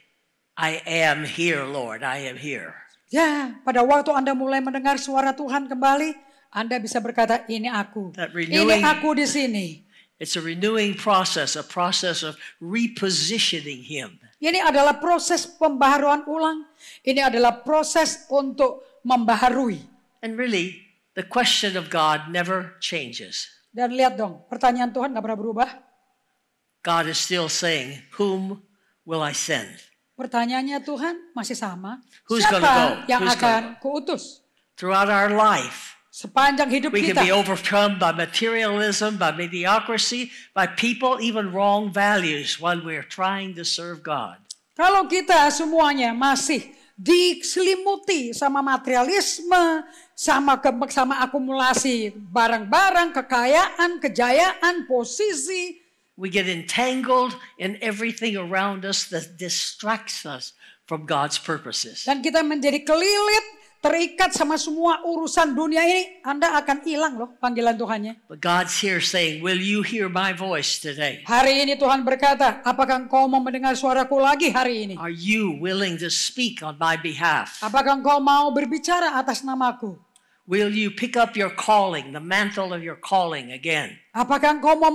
[SPEAKER 2] I am here, Lord, I am here.
[SPEAKER 1] Ya, pada waktu Anda mulai mendengar suara Tuhan kembali, Anda bisa berkata, ini aku.
[SPEAKER 2] That
[SPEAKER 1] Ini
[SPEAKER 2] renewing-
[SPEAKER 1] aku di sini.
[SPEAKER 2] It's a renewing process, a process of repositioning Him.
[SPEAKER 1] Ini adalah proses pembaharuan ulang. Ini adalah proses untuk membaharui.
[SPEAKER 2] And really, the question of God never changes.
[SPEAKER 1] Dan lihat dong, pertanyaan Tuhan gak pernah berubah.
[SPEAKER 2] God is still saying, whom will I send?
[SPEAKER 1] Pertanyaannya Tuhan masih sama.
[SPEAKER 2] Who's gonna
[SPEAKER 1] Siapa
[SPEAKER 2] go?
[SPEAKER 1] yang
[SPEAKER 2] Who's
[SPEAKER 1] akan kuutus?
[SPEAKER 2] Throughout our life,
[SPEAKER 1] Sepanjang hidup
[SPEAKER 2] we can
[SPEAKER 1] kita.
[SPEAKER 2] be overcome by materialism, by mediocrity, by people, even wrong values when we're trying to serve God.
[SPEAKER 1] Kalau kita semuanya masih diselimuti sama materialisme, sama akumulasi barang-barang, kekayaan, kejayaan, posisi,
[SPEAKER 2] We get entangled in everything around us that distracts us from God's purposes.
[SPEAKER 1] dan kita menjadi kelilit, terikat sama semua urusan dunia ini, Anda akan hilang loh panggilan Tuhannya.
[SPEAKER 2] But God's here saying, will you hear my voice today?
[SPEAKER 1] Hari ini Tuhan berkata, apakah engkau mau mendengar suaraku lagi hari ini?
[SPEAKER 2] Are you willing to speak on my behalf?
[SPEAKER 1] Apakah engkau mau berbicara atas namaku?
[SPEAKER 2] Will you pick up your calling, the mantle of your calling again?
[SPEAKER 1] Apakah engkau mau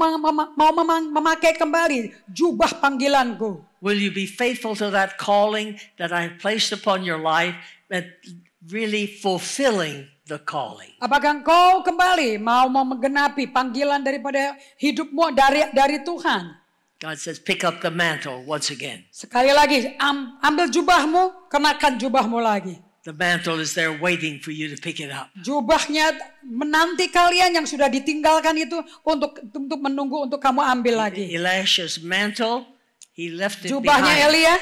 [SPEAKER 1] memakai kembali jubah panggilanku?
[SPEAKER 2] Will you be faithful to that calling that I placed upon your life, that really fulfilling the calling?
[SPEAKER 1] Apakah engkau kembali mau menggenapi panggilan daripada hidupmu dari Tuhan?
[SPEAKER 2] God says, pick up the mantle once again.
[SPEAKER 1] Sekali lagi, ambil jubahmu, kenakan jubahmu lagi.
[SPEAKER 2] The mantle is there waiting for you to pick it up.
[SPEAKER 1] Jubahnya menanti kalian yang sudah ditinggalkan itu untuk menunggu untuk kamu ambil lagi.
[SPEAKER 2] Elisha's mantle, he left it
[SPEAKER 1] Jubahnya
[SPEAKER 2] behind.
[SPEAKER 1] Elia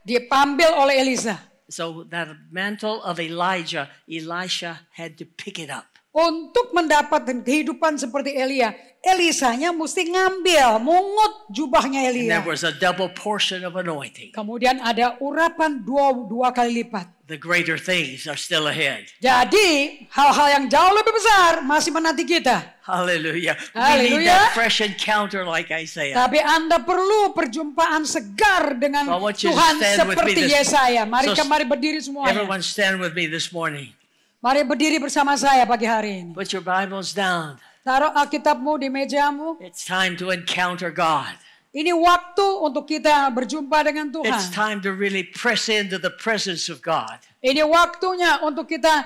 [SPEAKER 1] diambil oleh Elisa.
[SPEAKER 2] So that mantle of Elijah, Elisha had to pick it up.
[SPEAKER 1] Untuk mendapatkan kehidupan seperti Elia, Elisanya mesti ngambil, mungut jubahnya
[SPEAKER 2] And
[SPEAKER 1] Elia.
[SPEAKER 2] there was a double portion of anointing.
[SPEAKER 1] Kemudian ada urapan dua kali lipat.
[SPEAKER 2] The greater things are still ahead.
[SPEAKER 1] Jadi hal-hal yang jauh lebih besar masih menanti kita.
[SPEAKER 2] Hallelujah. We need
[SPEAKER 1] Hallelujah.
[SPEAKER 2] that fresh encounter like Isaiah.
[SPEAKER 1] Tapi Anda perlu perjumpaan segar dengan
[SPEAKER 2] So I want you to
[SPEAKER 1] Tuhan
[SPEAKER 2] stand with me
[SPEAKER 1] seperti
[SPEAKER 2] this-
[SPEAKER 1] Yesaya. Mari
[SPEAKER 2] So,
[SPEAKER 1] mari berdiri semuanya.
[SPEAKER 2] Everyone stand with me this morning.
[SPEAKER 1] Mari berdiri bersama saya pagi hari ini.
[SPEAKER 2] Put your Bibles down.
[SPEAKER 1] Taruh Alkitabmu di mejamu.
[SPEAKER 2] It's time to encounter God.
[SPEAKER 1] Ini waktu untuk kita berjumpa dengan
[SPEAKER 2] It's
[SPEAKER 1] Tuhan.
[SPEAKER 2] time to really press into the presence of God.
[SPEAKER 1] Ini waktunya untuk kita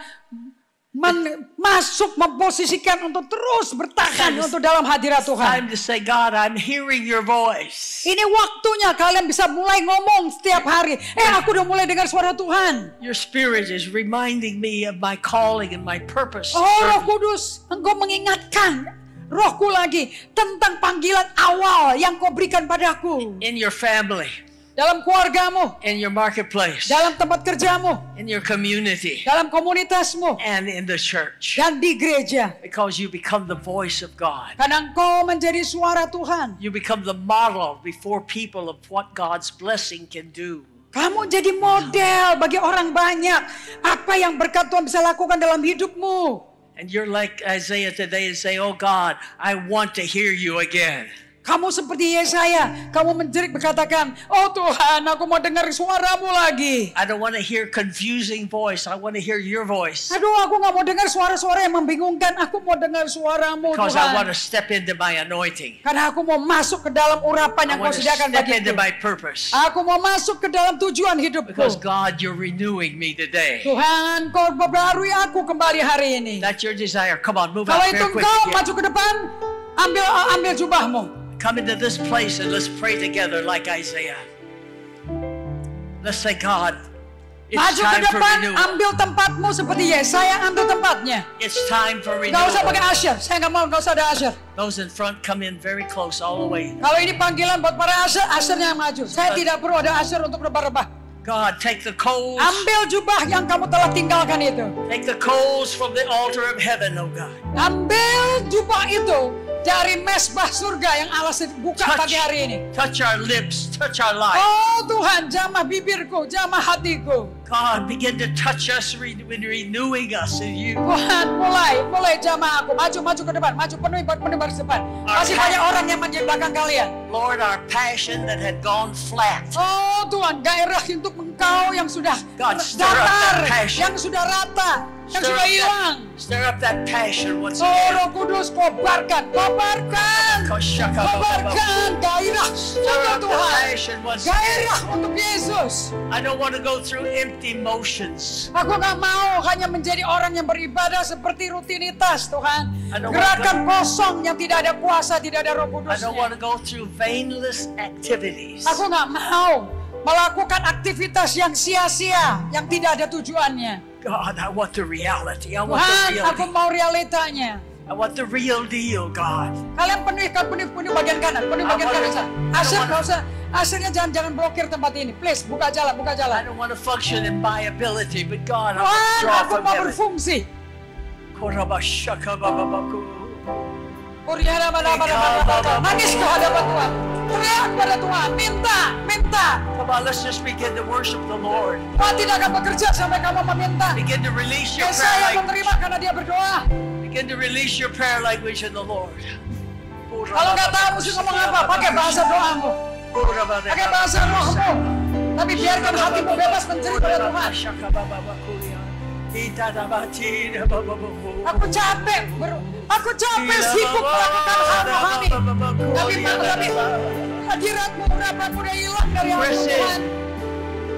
[SPEAKER 1] masuk, memposisikan untuk terus bertahan
[SPEAKER 2] It's
[SPEAKER 1] untuk dalam hadirat Tuhan.
[SPEAKER 2] Time to say, God, I'm hearing your voice.
[SPEAKER 1] Ini waktunya kalian bisa mulai ngomong setiap hari. Aku udah mulai dengar suara Tuhan.
[SPEAKER 2] Your spirit is reminding me of my calling and my purpose. to
[SPEAKER 1] Oh
[SPEAKER 2] serve
[SPEAKER 1] Roh
[SPEAKER 2] you.
[SPEAKER 1] Kudus, engkau mengingatkan rohku lagi tentang panggilan awal yang kau berikan padaku.
[SPEAKER 2] In your family,
[SPEAKER 1] Dalam keluargamu,
[SPEAKER 2] in your marketplace,
[SPEAKER 1] dalam tempat kerjamu,
[SPEAKER 2] in your community,
[SPEAKER 1] dalam komunitasmu,
[SPEAKER 2] and in the church.
[SPEAKER 1] dan di gereja.
[SPEAKER 2] Because you become the voice of God.
[SPEAKER 1] Karena engkau menjadi suara Tuhan.
[SPEAKER 2] You become the model before people of what God's blessing can do.
[SPEAKER 1] Kamu jadi model bagi orang banyak. Apa yang berkat Tuhan bisa lakukan dalam hidupmu.
[SPEAKER 2] And you're like Isaiah today and say, oh God, I want to hear you again.
[SPEAKER 1] Kamu seperti Yesaya. Kamu menjerit berkatakan, oh Tuhan, aku mau dengar suaramu lagi.
[SPEAKER 2] I don't want to hear confusing voice. I want to hear your voice.
[SPEAKER 1] Aduh, aku gak mau dengar suara-suara yang membingungkan. Aku mau dengar suaramu,
[SPEAKER 2] Because I want
[SPEAKER 1] Tuhan.
[SPEAKER 2] to step into my anointing.
[SPEAKER 1] Karena aku mau masuk ke dalam urapan
[SPEAKER 2] I
[SPEAKER 1] yang kau
[SPEAKER 2] want to
[SPEAKER 1] sediakan
[SPEAKER 2] step into
[SPEAKER 1] bagiku.
[SPEAKER 2] my purpose.
[SPEAKER 1] Aku mau masuk ke dalam tujuan hidupku.
[SPEAKER 2] Because God, you're renewing me today.
[SPEAKER 1] Tuhan, kau membarui aku kembali hari ini.
[SPEAKER 2] That's your desire. Come on, move
[SPEAKER 1] Kalau
[SPEAKER 2] out
[SPEAKER 1] itu
[SPEAKER 2] very quick.
[SPEAKER 1] engkau
[SPEAKER 2] again.
[SPEAKER 1] maju ke depan, ambil jubahmu.
[SPEAKER 2] Come into this place and let's pray together like Isaiah. Let's say, God, it's
[SPEAKER 1] Maju ke
[SPEAKER 2] time for
[SPEAKER 1] depan,
[SPEAKER 2] renewal.
[SPEAKER 1] ambil tempatmu seperti Yesaya ambil tempatnya.
[SPEAKER 2] It's time for
[SPEAKER 1] Gak usah pakai
[SPEAKER 2] renewal.
[SPEAKER 1] usher, saya gak mau, gak usah ada usher.
[SPEAKER 2] Those in front come in very close all the way.
[SPEAKER 1] Kalau ini panggilan buat para usher, ushernya yang maju. Saya tidak perlu ada usher untuk rebah-rebah.
[SPEAKER 2] God, take the coals.
[SPEAKER 1] Ambil jubah yang kamu telah tinggalkan itu.
[SPEAKER 2] Take the coals from the altar of heaven, oh God.
[SPEAKER 1] Ambil jubah itu dari mesbah surga yang Allah buka pagi hari ini.
[SPEAKER 2] Touch our lips, touch our life.
[SPEAKER 1] Oh Tuhan, jamah bibirku, jamah hatiku.
[SPEAKER 2] God, begin to touch us, renewing us in you.
[SPEAKER 1] Tuhan, mulai jamah aku. Maju ke depan, maju penuhi baris depan. Masih banyak orang yang di belakang kalian.
[SPEAKER 2] Lord, our passion that had gone flat.
[SPEAKER 1] Oh Tuhan, gairah untuk Engkau yang sudah
[SPEAKER 2] God, stir up that
[SPEAKER 1] datar,
[SPEAKER 2] passion.
[SPEAKER 1] yang sudah rata, yang sudah hilang.
[SPEAKER 2] Stir up that passion once
[SPEAKER 1] Oh
[SPEAKER 2] again.
[SPEAKER 1] Roh Kudus, kobarkan gairah
[SPEAKER 2] Stir
[SPEAKER 1] untuk
[SPEAKER 2] up the
[SPEAKER 1] Tuhan.
[SPEAKER 2] passion once again.
[SPEAKER 1] Gairah untuk Yesus.
[SPEAKER 2] I don't want to go through empty motions.
[SPEAKER 1] Aku gak mau hanya menjadi orang yang beribadah seperti rutinitas Tuhan.
[SPEAKER 2] I don't
[SPEAKER 1] Gerakan kosong yang tidak ada kuasa, tidak ada Roh
[SPEAKER 2] I don't want
[SPEAKER 1] Kudusnya.
[SPEAKER 2] to go through vainless activities.
[SPEAKER 1] Aku gak mau melakukan aktivitas yang sia-sia, yang tidak ada tujuannya.
[SPEAKER 2] God, I want the reality. I want the
[SPEAKER 1] Tuhan,
[SPEAKER 2] real
[SPEAKER 1] aku
[SPEAKER 2] deal.
[SPEAKER 1] mau realitanya.
[SPEAKER 2] I want the real deal, God.
[SPEAKER 1] Kalian penuhi bagian kanan, penuhi bagian kanan sana. Asir gak usah, asirnya jangan blokir tempat ini. Please, buka jalan.
[SPEAKER 2] I don't want to function in my ability, but God, I want to
[SPEAKER 1] Tuhan,
[SPEAKER 2] draw
[SPEAKER 1] aku
[SPEAKER 2] from
[SPEAKER 1] mau
[SPEAKER 2] heaven.
[SPEAKER 1] berfungsi.
[SPEAKER 2] Korabashakabababaku.
[SPEAKER 1] Nangis ke hadapan Tuhan. Teriak pada Tuhan, minta.
[SPEAKER 2] Come on, let's just begin to worship the Lord.
[SPEAKER 1] Tuhan tidak akan bekerja sampai kamu meminta.
[SPEAKER 2] Begin to release your prayer
[SPEAKER 1] Yesaya
[SPEAKER 2] language.
[SPEAKER 1] menerima karena dia berdoa.
[SPEAKER 2] Begin to release your prayer language in the Lord.
[SPEAKER 1] Kalau nggak tahu mesti ngomong apa, pakai bahasa doamu, pakai bahasa rohmu. Tapi biarkan hatimu bebas menjerit pada Tuhan. Aku capek sibuk melakukan hal rohani. Tapi hadiratmu berapapun yang hilang dari aku Tuhan.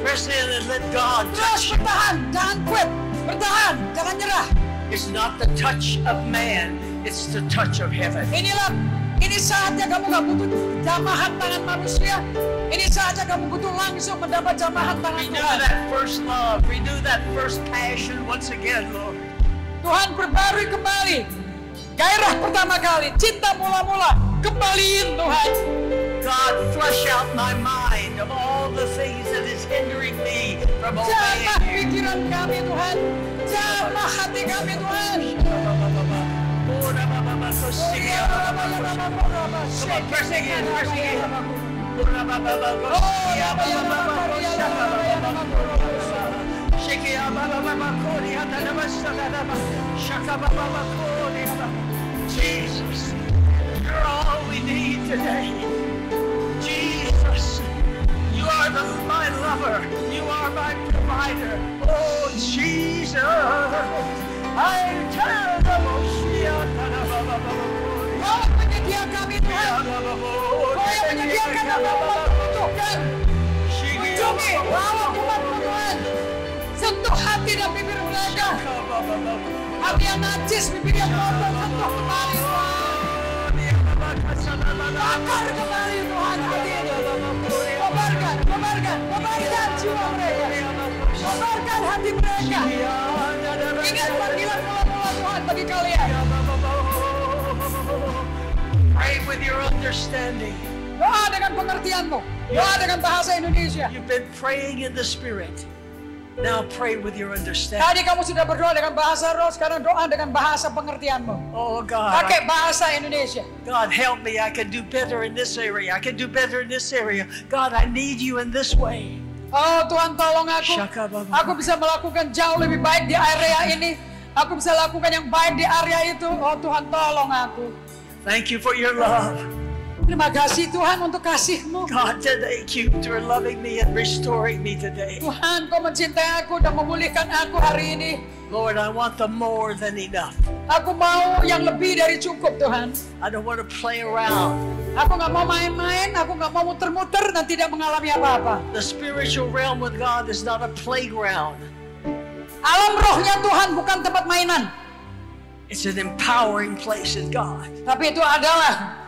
[SPEAKER 2] Press in and let God
[SPEAKER 1] Terus
[SPEAKER 2] touch you.
[SPEAKER 1] bertahan, jangan quit. Bertahan, jangan nyerah.
[SPEAKER 2] It's not the touch of man, it's the touch of heaven.
[SPEAKER 1] Ini saatnya kamu gak butuh jamahan tangan manusia. Ini saatnya kamu butuh langsung mendapat jamahan tangan
[SPEAKER 2] Renew
[SPEAKER 1] Tuhan.
[SPEAKER 2] that first love, renew that first passion once again, Lord.
[SPEAKER 1] Tuhan perbarui kembali gairah pertama kali, cinta mula-mula, kembaliin Tuhan.
[SPEAKER 2] God, flush out my mind of all the things that is hindering me from obeying
[SPEAKER 1] Jamah
[SPEAKER 2] you.
[SPEAKER 1] pikiran kami Tuhan, jamah hati kami Tuhan.
[SPEAKER 2] Come on, press again, press again. Jesus, you're all we need today. Jesus, you are my lover. You are my provider. Oh, Jesus, I turn the
[SPEAKER 1] Kau penyedia kami Tuhan, Kau yang menyediakan apa yang membutuhkan. Kunjungi lawan umatmu Tuhan, sentuh hati dan bibir mereka. Hati yang najis, bibir yang kotor, sentuh kembali Tuhan. Bakar kembali Tuhan hati ini. Kobarkan jiwa mereka. Kobarkan hati mereka. Ingat panggilan mula-mula Tuhan bagi kalian.
[SPEAKER 2] Pray with your understanding.
[SPEAKER 1] Doa dengan pengertianmu. Doa dengan bahasa Indonesia.
[SPEAKER 2] You've been praying in the Spirit. Now pray with your understanding.
[SPEAKER 1] Tadi kamu sudah berdoa dengan bahasa roh, sekarang doa dengan bahasa pengertianmu.
[SPEAKER 2] Oh God,
[SPEAKER 1] Pakai bahasa Indonesia.
[SPEAKER 2] God help me. I can do better in this area. I can do better in this area. God, I need you in this way.
[SPEAKER 1] Oh Tuhan tolong aku. Aku bisa melakukan jauh lebih baik di area ini. Aku bisa lakukan yang baik di area itu. Oh Tuhan tolong aku.
[SPEAKER 2] Thank you for your love.
[SPEAKER 1] Terima kasih Tuhan untuk kasih-Mu.
[SPEAKER 2] God, thank you for loving me and restoring me today.
[SPEAKER 1] Tuhan, Kau mencintai aku dan memulihkan aku hari ini.
[SPEAKER 2] Lord, I want the more than enough.
[SPEAKER 1] Aku mau yang lebih dari cukup Tuhan.
[SPEAKER 2] I don't want to play around.
[SPEAKER 1] Aku gak mau main-main, aku gak mau muter-muter dan tidak mengalami apa-apa.
[SPEAKER 2] The spiritual realm with God is not a playground.
[SPEAKER 1] Alam rohnya Tuhan bukan tempat mainan.
[SPEAKER 2] It's an empowering place in God.
[SPEAKER 1] Tapi itu adalah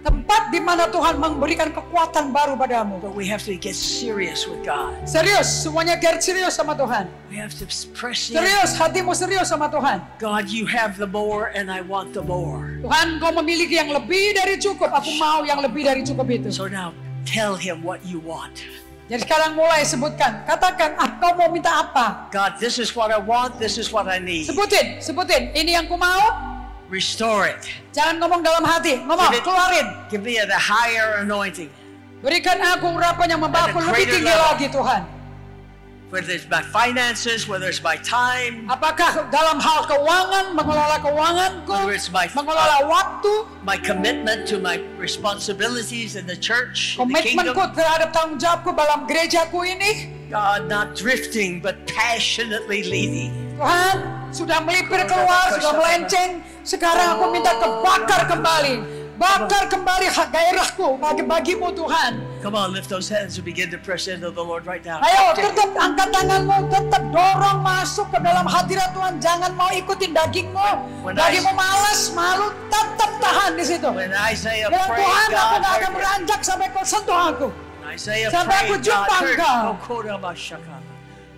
[SPEAKER 1] Tempat di mana Tuhan memberikan kekuatan baru padamu.
[SPEAKER 2] But we have to get serious with God.
[SPEAKER 1] Serius, semuanya get serius sama Tuhan.
[SPEAKER 2] We have to press in.
[SPEAKER 1] Serius, hatimu serius sama Tuhan.
[SPEAKER 2] God, you have the more and I want the more.
[SPEAKER 1] Tuhan, kau memiliki yang lebih dari cukup. Aku mau yang lebih dari cukup itu.
[SPEAKER 2] So now tell him what you want.
[SPEAKER 1] Jadi sekarang mulai sebutkan. Katakan, kau mau minta apa?
[SPEAKER 2] God, this is what I want, this is what I need.
[SPEAKER 1] Sebutin. Ini yang ku mau.
[SPEAKER 2] Restore it.
[SPEAKER 1] Jangan ngomong dalam hati. Ngomong, keluarin.
[SPEAKER 2] Give me the higher anointing.
[SPEAKER 1] Berikan aku urapan yang membawa aku lebih tinggi lagi, Tuhan.
[SPEAKER 2] Whether it's my finances, whether it's my time.
[SPEAKER 1] Apakah dalam hal keuangan, mengelola keuanganku,
[SPEAKER 2] Whether it's my
[SPEAKER 1] mengelola waktu,
[SPEAKER 2] my commitment to my responsibilities in the church, in the kingdom.
[SPEAKER 1] komitmenku terhadap tanggung jawabku dalam gerejaku ini.
[SPEAKER 2] God, not drifting, but passionately leading.
[SPEAKER 1] Tuhan, sudah melipir keluar, sudah melenceng. Sekarang aku minta kebakar kembali. Bakar kembali gairahku bagimu, Tuhan.
[SPEAKER 2] Come on, lift those hands and begin to press into the Lord right now.
[SPEAKER 1] Ayo, tetap angkat tanganmu, tetap dorong masuk ke dalam hadirat Tuhan. Jangan mau ikutin dagingmu. Dagingmu malas, malu, tetap tahan di situ.
[SPEAKER 2] When Isaiah
[SPEAKER 1] Bilang,
[SPEAKER 2] prayed,
[SPEAKER 1] Tuhan, aku
[SPEAKER 2] God
[SPEAKER 1] tidak akan
[SPEAKER 2] heard him.
[SPEAKER 1] beranjak sampai kau sentuh aku.
[SPEAKER 2] Isaiah
[SPEAKER 1] Sampai aku
[SPEAKER 2] prayed,
[SPEAKER 1] jumpa
[SPEAKER 2] God heard
[SPEAKER 1] engkau.
[SPEAKER 2] him.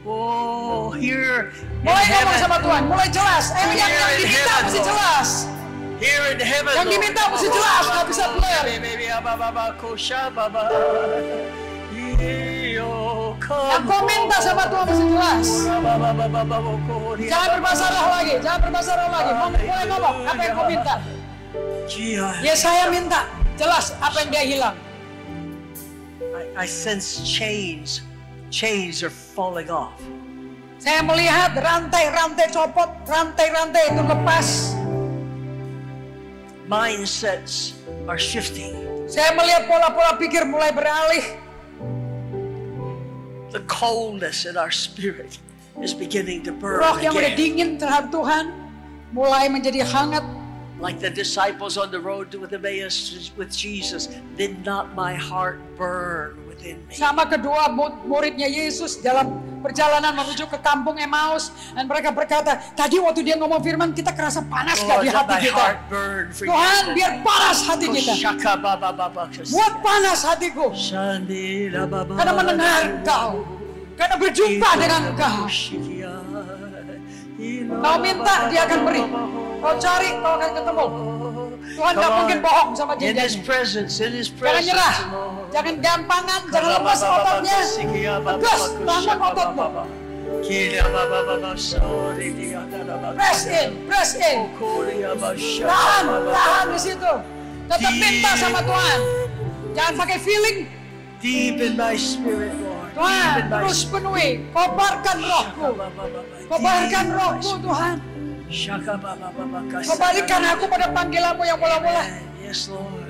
[SPEAKER 2] Oh, here in
[SPEAKER 1] Mulai ngomong sama
[SPEAKER 2] heaven,
[SPEAKER 1] Tuhan, mulai jelas. Yang
[SPEAKER 2] Here in
[SPEAKER 1] diminta
[SPEAKER 2] heaven,
[SPEAKER 1] mesti
[SPEAKER 2] Lord.
[SPEAKER 1] jelas.
[SPEAKER 2] here in heaven,
[SPEAKER 1] Yang diminta mesti jelas, nggak bisa blur. Yang kau minta sama Tuhan mesti jelas. Jangan bermasalah lagi, mulai ngomong apa yang kau minta. Ya saya minta, jelas apa yang dia hilang.
[SPEAKER 2] I sense chains are falling off.
[SPEAKER 1] Saya melihat rantai-rantai copot, rantai-rantai itu lepas.
[SPEAKER 2] Mindsets are shifting.
[SPEAKER 1] Saya melihat pola-pola pikir mulai beralih.
[SPEAKER 2] The coldness in our spirit is beginning to burn
[SPEAKER 1] Roh yang udah
[SPEAKER 2] again.
[SPEAKER 1] dingin terhadap Tuhan mulai menjadi hangat.
[SPEAKER 2] Like the disciples on the road to Emmaus with Jesus, did not my heart burn within me?
[SPEAKER 1] Sama kedua muridnya Yesus dalam perjalanan menuju ke kampung Emmaus, dan mereka berkata, tadi waktu dia ngomong firman kita kerasa panas gak
[SPEAKER 2] Lord,
[SPEAKER 1] di
[SPEAKER 2] let
[SPEAKER 1] hati
[SPEAKER 2] my
[SPEAKER 1] kita?
[SPEAKER 2] heart burn for
[SPEAKER 1] Tuhan,
[SPEAKER 2] you.
[SPEAKER 1] biar panas hati kita. Buat panas hatiku. Karena mendengar Engkau, karena berjumpa dengan Engkau. Kau minta, dia akan beri. Kau cari, kau akan ketemu. Tuhan gak mungkin bohong sama
[SPEAKER 2] In His
[SPEAKER 1] janjinya.
[SPEAKER 2] presence, in His
[SPEAKER 1] Jangan
[SPEAKER 2] presence,
[SPEAKER 1] nyerah,
[SPEAKER 2] Lord.
[SPEAKER 1] jangan gampangan, jangan lepas ototnya. Tegas, tahan ototmu. Press in. Tahan di situ. Tetap minta sama Tuhan. Jangan pakai feeling.
[SPEAKER 2] Deep in my spirit, Lord.
[SPEAKER 1] Tuhan, terus penuhi. Kobarkan rohku. Kobarkan rohku, Tuhan. Kembalikan aku pada panggilanmu yang mula-mula.
[SPEAKER 2] Yes, Lord.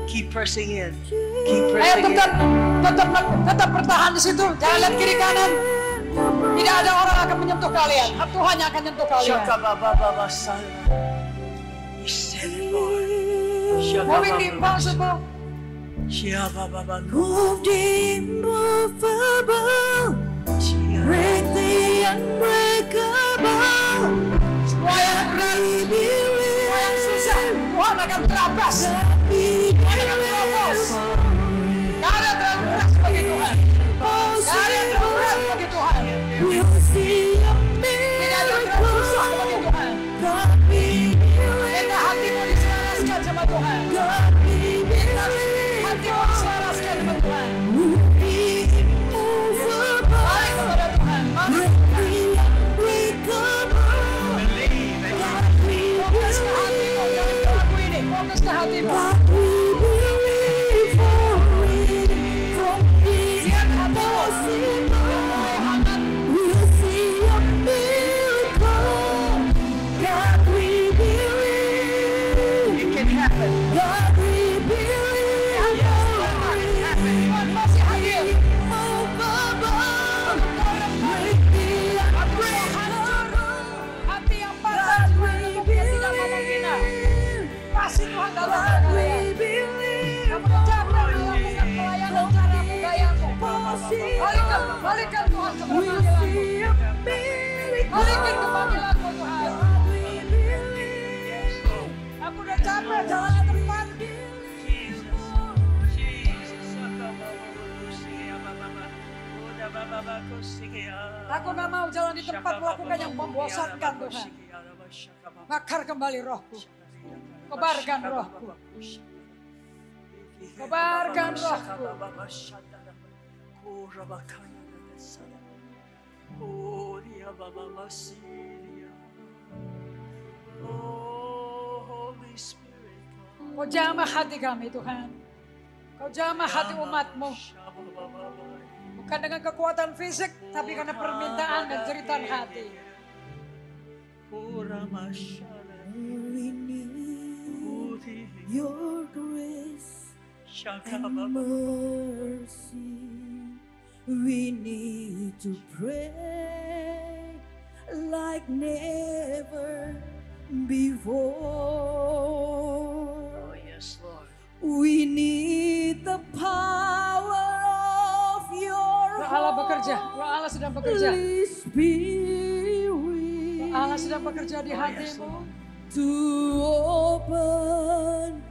[SPEAKER 2] Keep pressing in. Keep
[SPEAKER 1] Ayo
[SPEAKER 2] pressing in.
[SPEAKER 1] tetap bertahan di situ. Jangan lihat kiri kanan. Tidak ada orang akan menyentuh kalian. Tuhan yang akan menyentuh kalian.
[SPEAKER 2] You said it, Lord.
[SPEAKER 1] Moving the impossible.
[SPEAKER 3] Move the immovable, break the unbreakable.
[SPEAKER 1] Semua yang berat, semua yang susah, Tuhan akan terabas. Tuhan akan terabas. Gak ada yang terlalu berat bagi Tuhan. Gak ada yang terlalu berat bagi Tuhan.
[SPEAKER 3] We'll see a
[SPEAKER 1] Tidak ada yang terlalu susah
[SPEAKER 3] miracle.
[SPEAKER 1] bagi Tuhan.
[SPEAKER 3] God be
[SPEAKER 1] Minta hatimu diselaraskan sama Tuhan.
[SPEAKER 3] God be
[SPEAKER 1] Minta hatimu diselaraskan sama Tuhan.
[SPEAKER 3] Move the immovable,
[SPEAKER 1] Balik kepada Tuhan. Mari
[SPEAKER 3] break the unbreakable. God we
[SPEAKER 1] fokus ke hatimu. Jangan ke lagu ini. Fokus ke hatimu.
[SPEAKER 3] God we believe for it. From the impossible, we'll see a miracle. God we believe.
[SPEAKER 2] It can happen.
[SPEAKER 3] God we believe.
[SPEAKER 1] Tuhan masih hadir.
[SPEAKER 3] Immovable, break the unbreakable.
[SPEAKER 1] Hati yang patah Tuhan untuk dia tidak mau menghina. Kasih Tuhan dalam
[SPEAKER 3] God
[SPEAKER 1] kalian.
[SPEAKER 3] we believe.
[SPEAKER 1] Kamu capek melakukan pelayanan caramu, gayamu. Balikan Tuhan ke
[SPEAKER 3] We'll
[SPEAKER 1] panggilanmu.
[SPEAKER 3] see a miracle.
[SPEAKER 1] Balikan ke panggilanmu Tuhan. Aku udah capek jalan di depan. Aku gak mau jalan di tempat melakukan yang membosankan Tuhan. Bakar kembali rohku. Kobarkan rohku. Kobarkan rohku.
[SPEAKER 2] Oh, Holy Spirit.
[SPEAKER 1] Kau jamah hati kami Tuhan. Kau jamah hati umatmu. Bukan dengan kekuatan fisik, tapi karena permintaan dan jeritan hati.
[SPEAKER 3] We need your grace and mercy. We need to pray like never before.
[SPEAKER 2] Oh, yes, Lord.
[SPEAKER 3] We need the power of your
[SPEAKER 1] Roh Allah bekerja, Roh Allah sedang bekerja.
[SPEAKER 3] Holy Spirit.
[SPEAKER 1] Roh Allah sedang bekerja di hatimu.
[SPEAKER 3] To open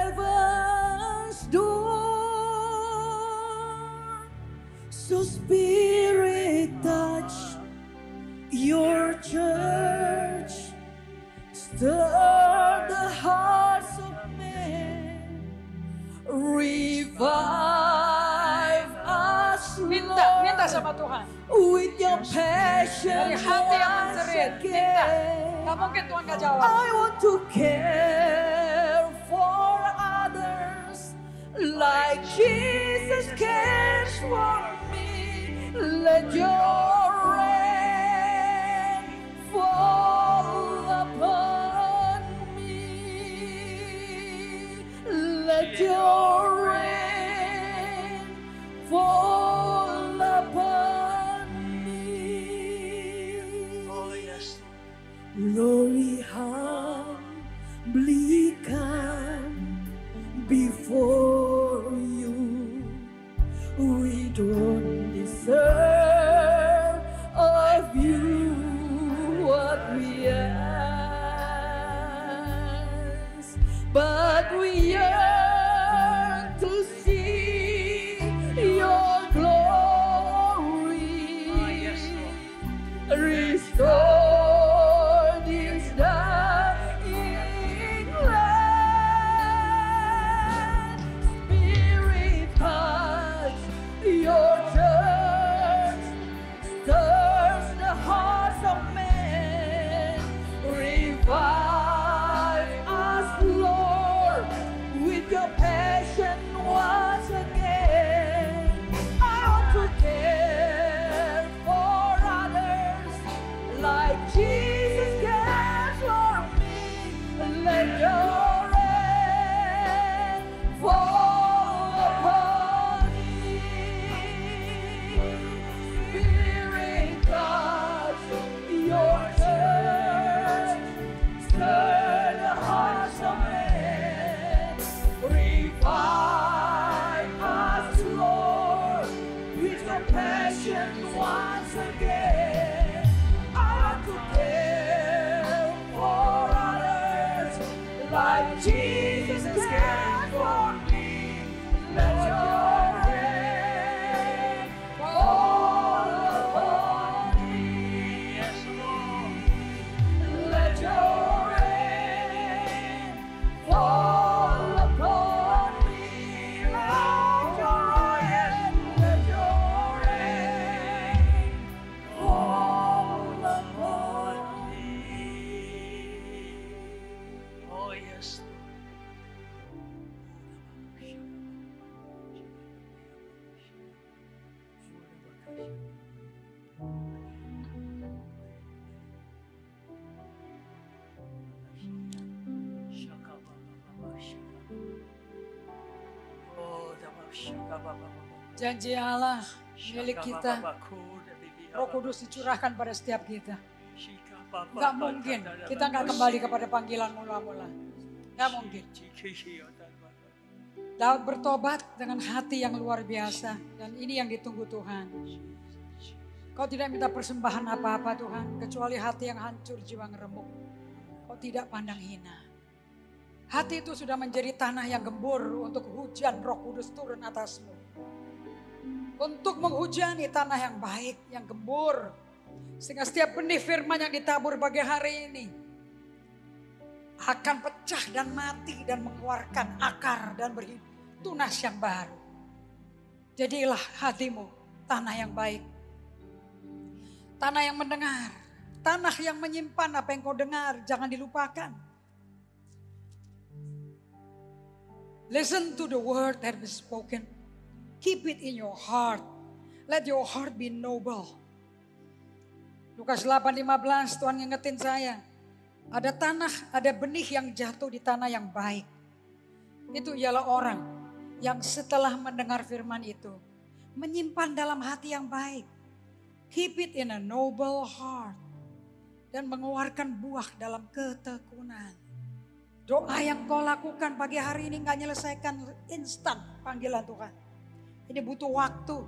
[SPEAKER 3] heaven's door. So Spirit touch your church. Stir the hearts of men. Revive us,
[SPEAKER 1] Minta sama Tuhan.
[SPEAKER 3] with your passion
[SPEAKER 1] Dari hati yang
[SPEAKER 3] once
[SPEAKER 1] menjerit, minta.
[SPEAKER 3] again.
[SPEAKER 1] Gak mungkin Tuhan gak jawab.
[SPEAKER 3] I want to care for others like Jesus cares for me. Let your rain fall upon me. Let your rain fall upon me.
[SPEAKER 2] Oh, yes,
[SPEAKER 3] Glory humbly come before you. We don't deserve of you what we ask, but we yearn to see your glory. Restore this dying land. Spirit, touch your church. Stirs the hearts of men. Revive us, Lord, with your passion once again. I want to care for others like Jesus cares for me. Let your rain fall upon me. Spirit, touch your church. Stir the hearts of men. Revive us, Lord, with your passion once again. I want to care for others like Jesus cares for me. Let your rain fall upon me.
[SPEAKER 2] yes, Lord.
[SPEAKER 3] Let your rain fall upon me. Let your rain fall upon me.
[SPEAKER 2] Oh, yes,
[SPEAKER 1] Janji Allah milik kita. Roh Kudus dicurahkan pada setiap kita. Gak mungkin kita gak kembali kepada panggilan mula-mula. Gak mungkin. Daud bertobat dengan hati yang luar biasa. Dan ini yang ditunggu Tuhan. Kau tidak minta persembahan apa-apa Tuhan. Kecuali hati yang hancur, jiwa ngeremuk. Kau tidak pandang hina. Hati itu sudah menjadi tanah yang gembur untuk hujan Roh Kudus turun atasmu. Untuk menghujani tanah yang baik, yang gembur. Sehingga setiap benih firman yang ditabur pagi hari ini akan pecah dan mati dan mengeluarkan akar dan berhidup tunas yang baru. Jadilah hatimu tanah yang baik. Tanah yang mendengar. Tanah yang menyimpan apa yang kau dengar. Jangan dilupakan. Listen to the word that is spoken. Keep it in your heart. Let your heart be noble. Lukas 8:15 Tuhan ngingetin saya. Ada tanah, ada benih yang jatuh di tanah yang baik. Itu ialah orang yang setelah mendengar firman itu menyimpan dalam hati yang baik. Keep it in a noble heart. Dan mengeluarkan buah dalam ketekunan. Doa yang kau lakukan pagi hari ini gak menyelesaikan instan panggilan Tuhan. Ini butuh waktu.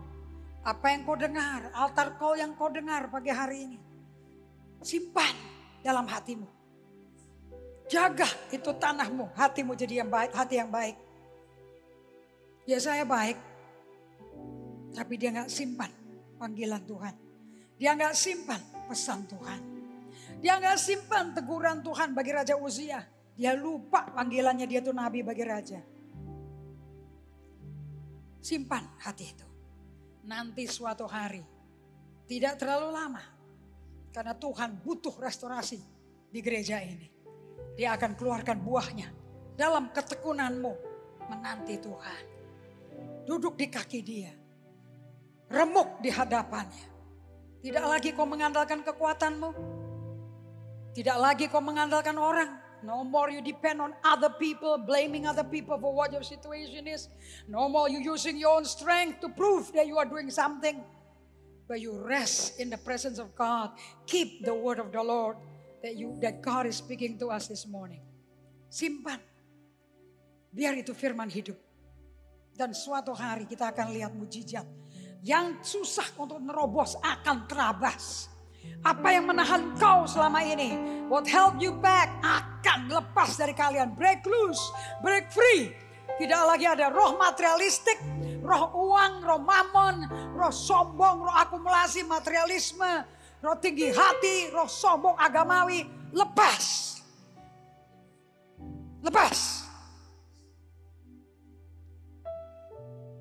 [SPEAKER 1] Apa yang kau dengar, altar kau yang kau dengar pagi hari ini. Simpan dalam hatimu. Jaga itu tanahmu, hatimu jadi yang baik, hati yang baik. Ya saya baik, tapi dia gak simpan panggilan Tuhan. Dia gak simpan pesan Tuhan. Dia gak simpan teguran Tuhan bagi Raja Uzia. Dia lupa panggilannya dia tuh nabi bagi raja. Simpan hati itu. Nanti suatu hari, tidak terlalu lama. Karena Tuhan butuh restorasi di gereja ini. Dia akan keluarkan buahnya dalam ketekunanmu menanti Tuhan. Duduk di kaki dia. Remuk di hadapannya. Tidak lagi kau mengandalkan kekuatanmu. Tidak lagi kau mengandalkan orang. No more you depend on other people, blaming other people for what your situation is. No more you using your own strength to prove that you are doing something. But you rest in the presence of God. Keep the word of the Lord that God is speaking to us this morning. Simpan. Biar itu firman hidup. Dan suatu hari kita akan lihat mujizat. Yang susah untuk nerobos akan terabas. Apa yang menahan kau selama ini, what held you back akan lepas dari kalian. Break loose, break free. Tidak lagi ada roh materialistik, roh uang, roh mamon, roh sombong, roh akumulasi materialisme, roh tinggi hati, roh sombong agamawi. Lepas. Lepas.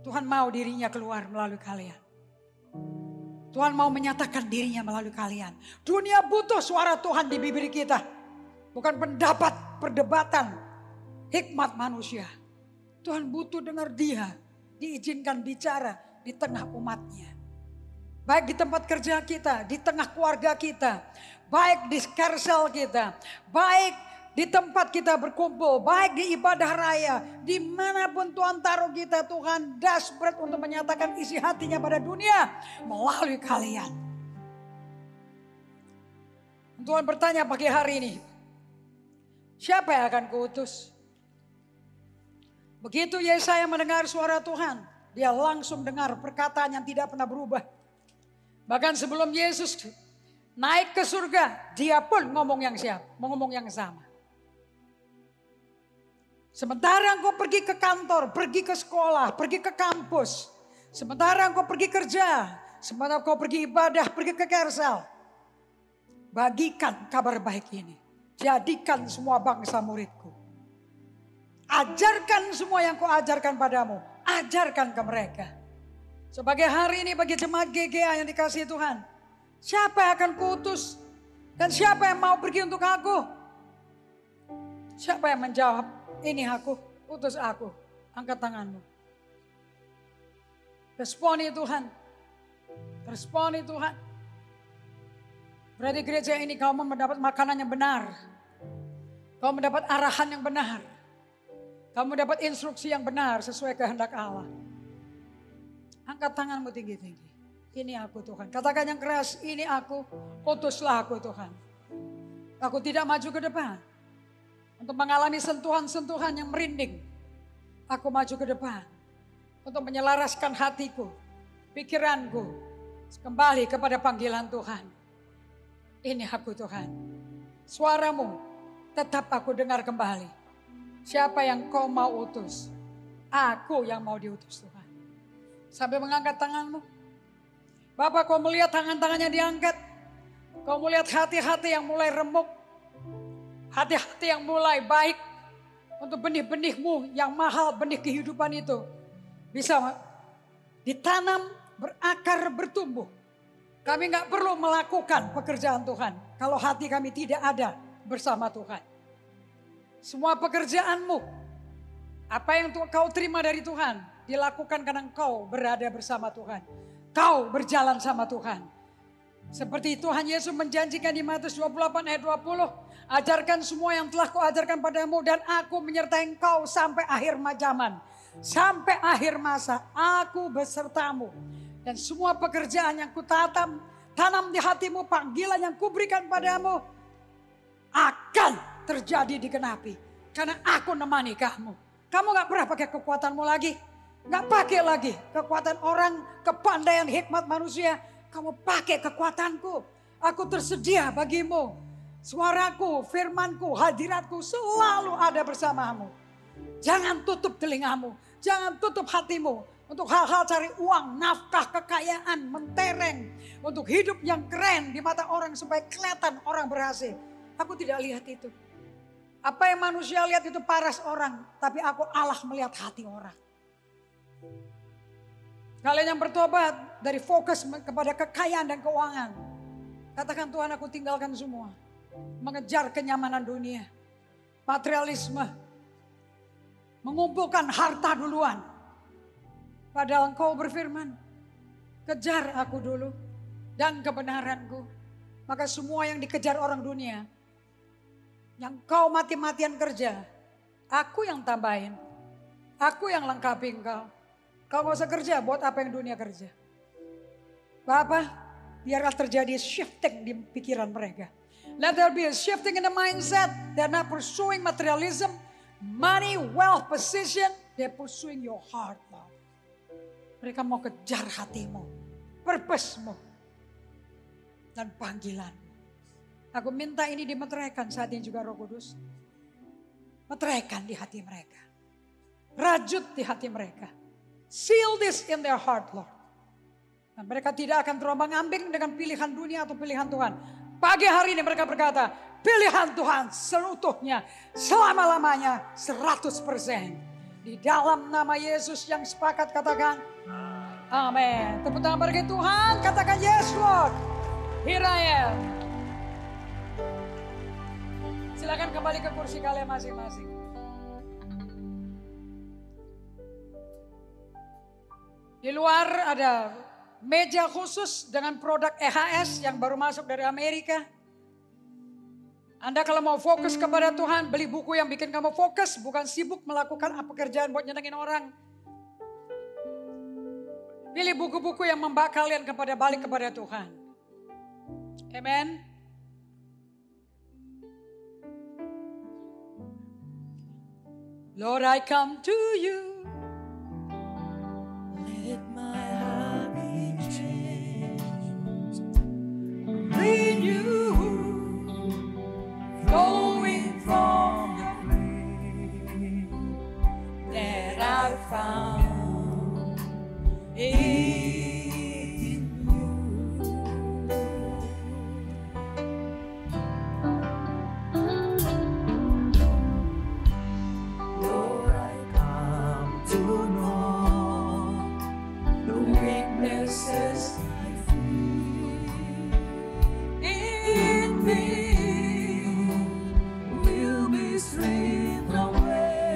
[SPEAKER 1] Tuhan mau dirinya keluar melalui kalian. Tuhan mau menyatakan dirinya melalui kalian. Dunia butuh suara Tuhan di bibir kita. Bukan pendapat, perdebatan, hikmat manusia. Tuhan butuh dengar dia. Diizinkan bicara di tengah umatnya. Baik di tempat kerja kita, di tengah keluarga kita. Baik di carousel kita. Baik di tempat kita berkumpul, baik di ibadah raya, dimanapun Tuhan taruh kita, Tuhan desperate untuk menyatakan isi hatinya pada dunia melalui kalian. Tuhan bertanya pagi hari ini, siapa yang akan kuutus? Begitu Yesaya mendengar suara Tuhan, dia langsung dengar perkataan yang tidak pernah berubah. Bahkan sebelum Yesus naik ke surga, dia pun ngomong yang ngomong yang sama. Sementara engkau pergi ke kantor, pergi ke sekolah, pergi ke kampus. Sementara engkau pergi kerja, sementara engkau pergi ibadah, pergi ke carousel. Bagikan kabar baik ini. Jadikan semua bangsa muridku. Ajarkan semua yang kau ajarkan padamu. Ajarkan ke mereka. Sebagai hari ini bagi jemaat GGA yang dikasihi Tuhan. Siapa yang akan kuutus? Dan siapa yang mau pergi untuk aku? Siapa yang menjawab? Ini aku, utus aku. Angkat tanganmu. Responi Tuhan. Responi Tuhan. Berarti gereja ini kau mendapat makanan yang benar. Kau mendapat arahan yang benar. Kau mendapat instruksi yang benar sesuai kehendak Allah. Angkat tanganmu tinggi-tinggi. Ini aku Tuhan. Katakan yang keras, ini aku, utuslah aku Tuhan. Aku tidak maju ke depan. Untuk mengalami sentuhan-sentuhan yang merinding. Aku maju ke depan. Untuk menyelaraskan hatiku, pikiranku. Kembali kepada panggilan Tuhan. Ini aku Tuhan. Suaramu Tetap aku dengar kembali. Siapa yang kau mau utus? Aku yang mau diutus Tuhan. Sampai mengangkat tanganmu. Bapak, kau melihat tangan-tangannya diangkat. Kau melihat hati-hati yang mulai remuk. Hati-hati yang mulai baik. Untuk benih-benihmu yang mahal, benih kehidupan itu. Bisa ditanam, berakar, bertumbuh. Kami gak perlu melakukan pekerjaan Tuhan. Kalau hati kami tidak ada bersama Tuhan. Semua pekerjaanmu, apa yang kau terima dari Tuhan, dilakukan karena kau berada bersama Tuhan. Kau berjalan sama Tuhan. Seperti Tuhan Yesus menjanjikan di Matius 28 ayat 20. Ajarkan semua yang telah kau ajarkan padamu dan aku menyertai engkau sampai akhir zaman. Sampai akhir masa aku besertamu. Dan semua pekerjaan yang tanam di hatimu, panggilan yang kuberikan padamu akan terjadi digenapi. Karena aku nemani kamu. Kamu gak pernah pakai kekuatanmu lagi. Gak pakai lagi kekuatan orang, kepandaian hikmat manusia. Kamu pakai kekuatanku. Aku tersedia bagimu. Suaraku, firmanku, hadiratku selalu ada bersamamu. Jangan tutup telingamu. Jangan tutup hatimu. Untuk hal-hal cari uang, nafkah, kekayaan, mentereng. Untuk hidup yang keren di mata orang supaya kelihatan orang berhasil. Aku tidak lihat itu. Apa yang manusia lihat itu paras orang. Tapi aku Allah melihat hati orang. Kalian yang bertobat dari fokus kepada kekayaan dan keuangan. Katakan Tuhan, aku tinggalkan semua. Mengejar kenyamanan dunia. Materialisme. Mengumpulkan harta duluan. Padahal Engkau berfirman. Kejar aku dulu. Dan kebenaranku. Maka semua yang dikejar orang dunia. Yang kau mati-matian kerja. Aku yang tambahin. Aku yang lengkapi engkau. Kau gak usah kerja, buat apa yang dunia kerja. Bapak, biarlah terjadi shifting di pikiran mereka. Let there be a shifting in the mindset. They're not pursuing materialism, money, wealth, position. They're pursuing your heart, Lord. Mereka mau kejar hatimu, purpose-mu, dan panggilan. Aku minta ini dimeteraikan saat ini juga Roh Kudus. Meteraikan di hati mereka. Rajut di hati mereka. Seal this in their heart, Lord. Dan mereka tidak akan terombang-ambing dengan pilihan dunia atau pilihan Tuhan. Pagi hari ini mereka berkata, pilihan Tuhan seutuhnya, selama-lamanya 100%. Di dalam nama Yesus yang sepakat katakan, amin. Tepuk tangan bagi Tuhan, katakan yes Lord. Here I am. Silakan kembali ke kursi kalian masing-masing. Di luar ada meja khusus dengan produk EHS yang baru masuk dari Amerika. Anda kalau mau fokus kepada Tuhan, beli buku yang bikin kamu fokus, bukan sibuk melakukan pekerjaan buat nyenengin orang. Pilih buku-buku yang membawa kalian balik kepada Tuhan. Amen. Lord, I come to you.
[SPEAKER 3] Let my heart be changed, renew, flowing from the flame that I found in you. Lord, I come to know the weaknesses I feel in me will be stripped away.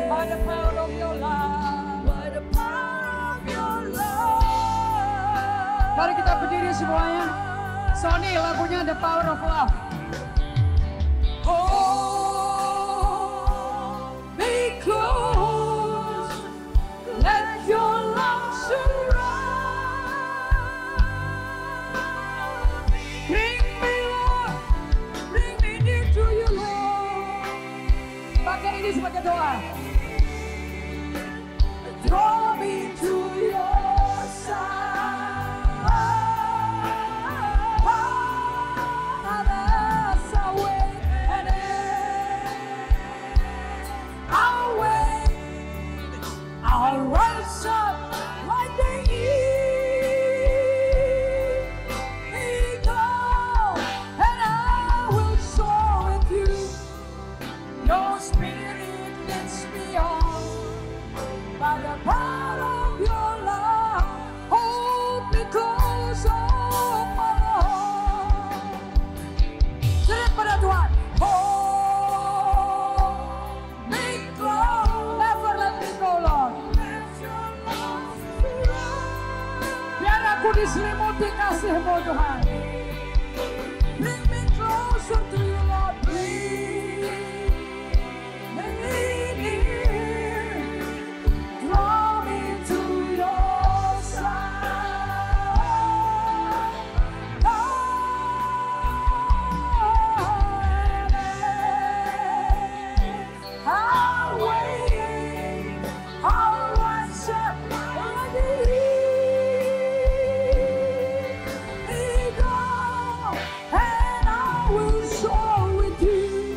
[SPEAKER 1] By the power of your love.
[SPEAKER 3] By the power of your love.
[SPEAKER 1] Mari kita berdiri semuanya. Sony lagunya The Power of Love.
[SPEAKER 3] Hold me close, let your love surround me.
[SPEAKER 1] Bring me Lord, bring me near to you Lord. Pakai ini sebagai doa.
[SPEAKER 3] Draw me to your side. I'll rise up like the eagle, and I will soar with you. Your spirit leads me on by the power of your love. Hold me close, oh my Lord. Sering pada Tuhan. Hold me close, never let me go, Lord. Biar aku diselimuti kasih-Mu, Tuhan. Bring me closer to you, Lord. Bring me near. Draw me to your side. I'll wait, I'll rise up like the eagle, and I will soar with you.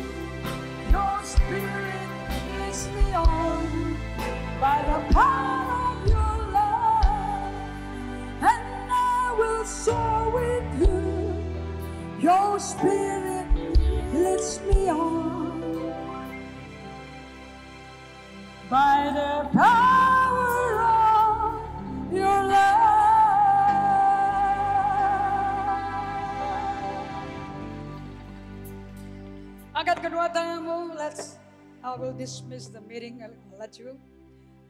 [SPEAKER 3] Your spirit leads me on by the power of your love, and I will soar with you. Your spirit leads me on by the power of your love.
[SPEAKER 1] Angkat kedua tanganmu. I will dismiss the meeting. I'll let you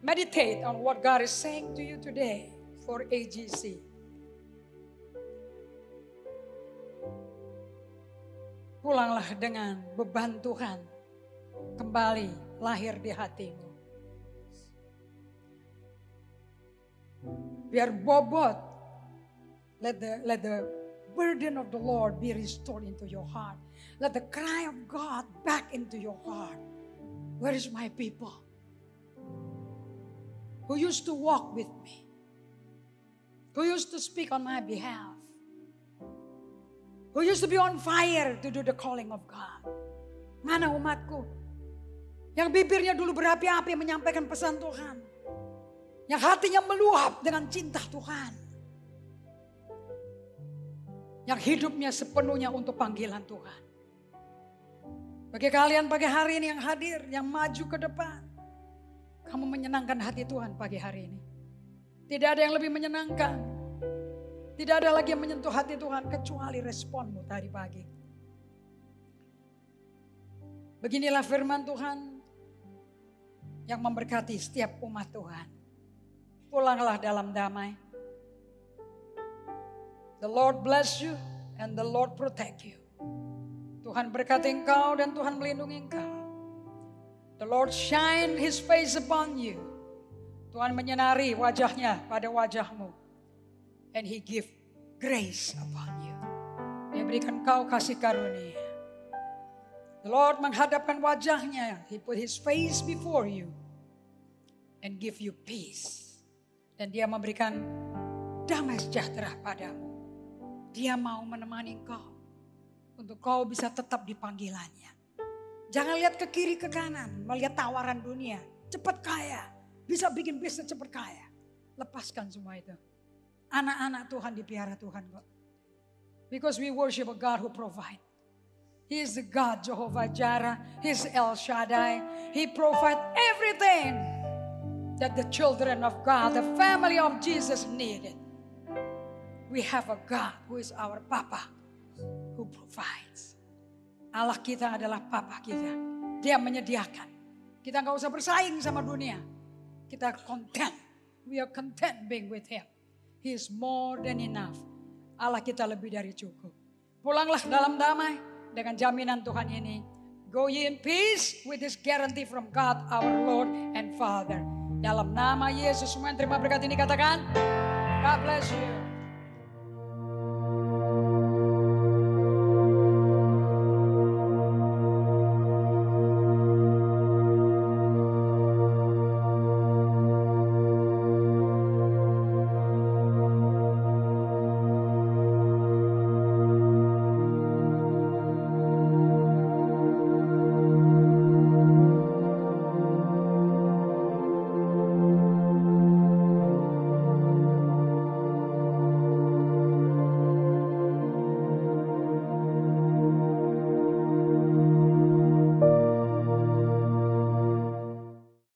[SPEAKER 1] meditate on what God is saying to you today for AGC. Pulanglah dengan beban Tuhan kembali lahir di hatimu. Biar bobot, let the burden of the Lord be restored into your heart. Let the cry of God back into your heart. Where is my people? Who used to walk with me? Who used to speak on my behalf? Who used to be on fire to do the calling of God? Mana umatku? Yang bibirnya dulu berapi-api menyampaikan pesan Tuhan. Yang hatinya meluap dengan cinta Tuhan. Yang hidupnya sepenuhnya untuk panggilan Tuhan. Bagi kalian pagi hari ini yang hadir, yang maju ke depan. Kamu menyenangkan hati Tuhan pagi hari ini. Tidak ada yang lebih menyenangkan. Tidak ada lagi yang menyentuh hati Tuhan kecuali responmu tadi pagi. Beginilah firman Tuhan yang memberkati setiap umat Tuhan. Pulanglah dalam damai. The Lord bless you and the Lord protect you. Tuhan berkati engkau dan Tuhan melindungi engkau. The Lord shine His face upon you. Tuhan menyenari wajahnya pada wajahmu. And He give grace upon you. Dia berikan kau kasih karunia. The Lord menghadapkan wajahnya. He put His face before you. And give you peace. Dan Dia memberikan damai sejahtera padamu. Dia mau menemani engkau. Untuk kau bisa tetap di panggilannya. Jangan lihat ke kiri ke kanan. Melihat tawaran dunia. Cepat kaya. Bisa bikin bisnis cepat kaya. Lepaskan semua itu. Anak-anak Tuhan dipelihara Tuhan kok. Because we worship a God who provide. He is the God Jehovah Jireh. He is El Shaddai. He provide everything that the children of God, the family of Jesus needed. We have a God who is our Papa who provides. Allah kita adalah Papa kita. Dia menyediakan. Kita nggak usah bersaing sama dunia. Kita content. We are content being with Him. He is more than enough. Allah kita lebih dari cukup. Pulanglah dalam damai dengan jaminan Tuhan ini. Go ye in peace with this guarantee from God our Lord and Father. Dalam nama Yesus semua yang terima berkat ini katakan, God bless you.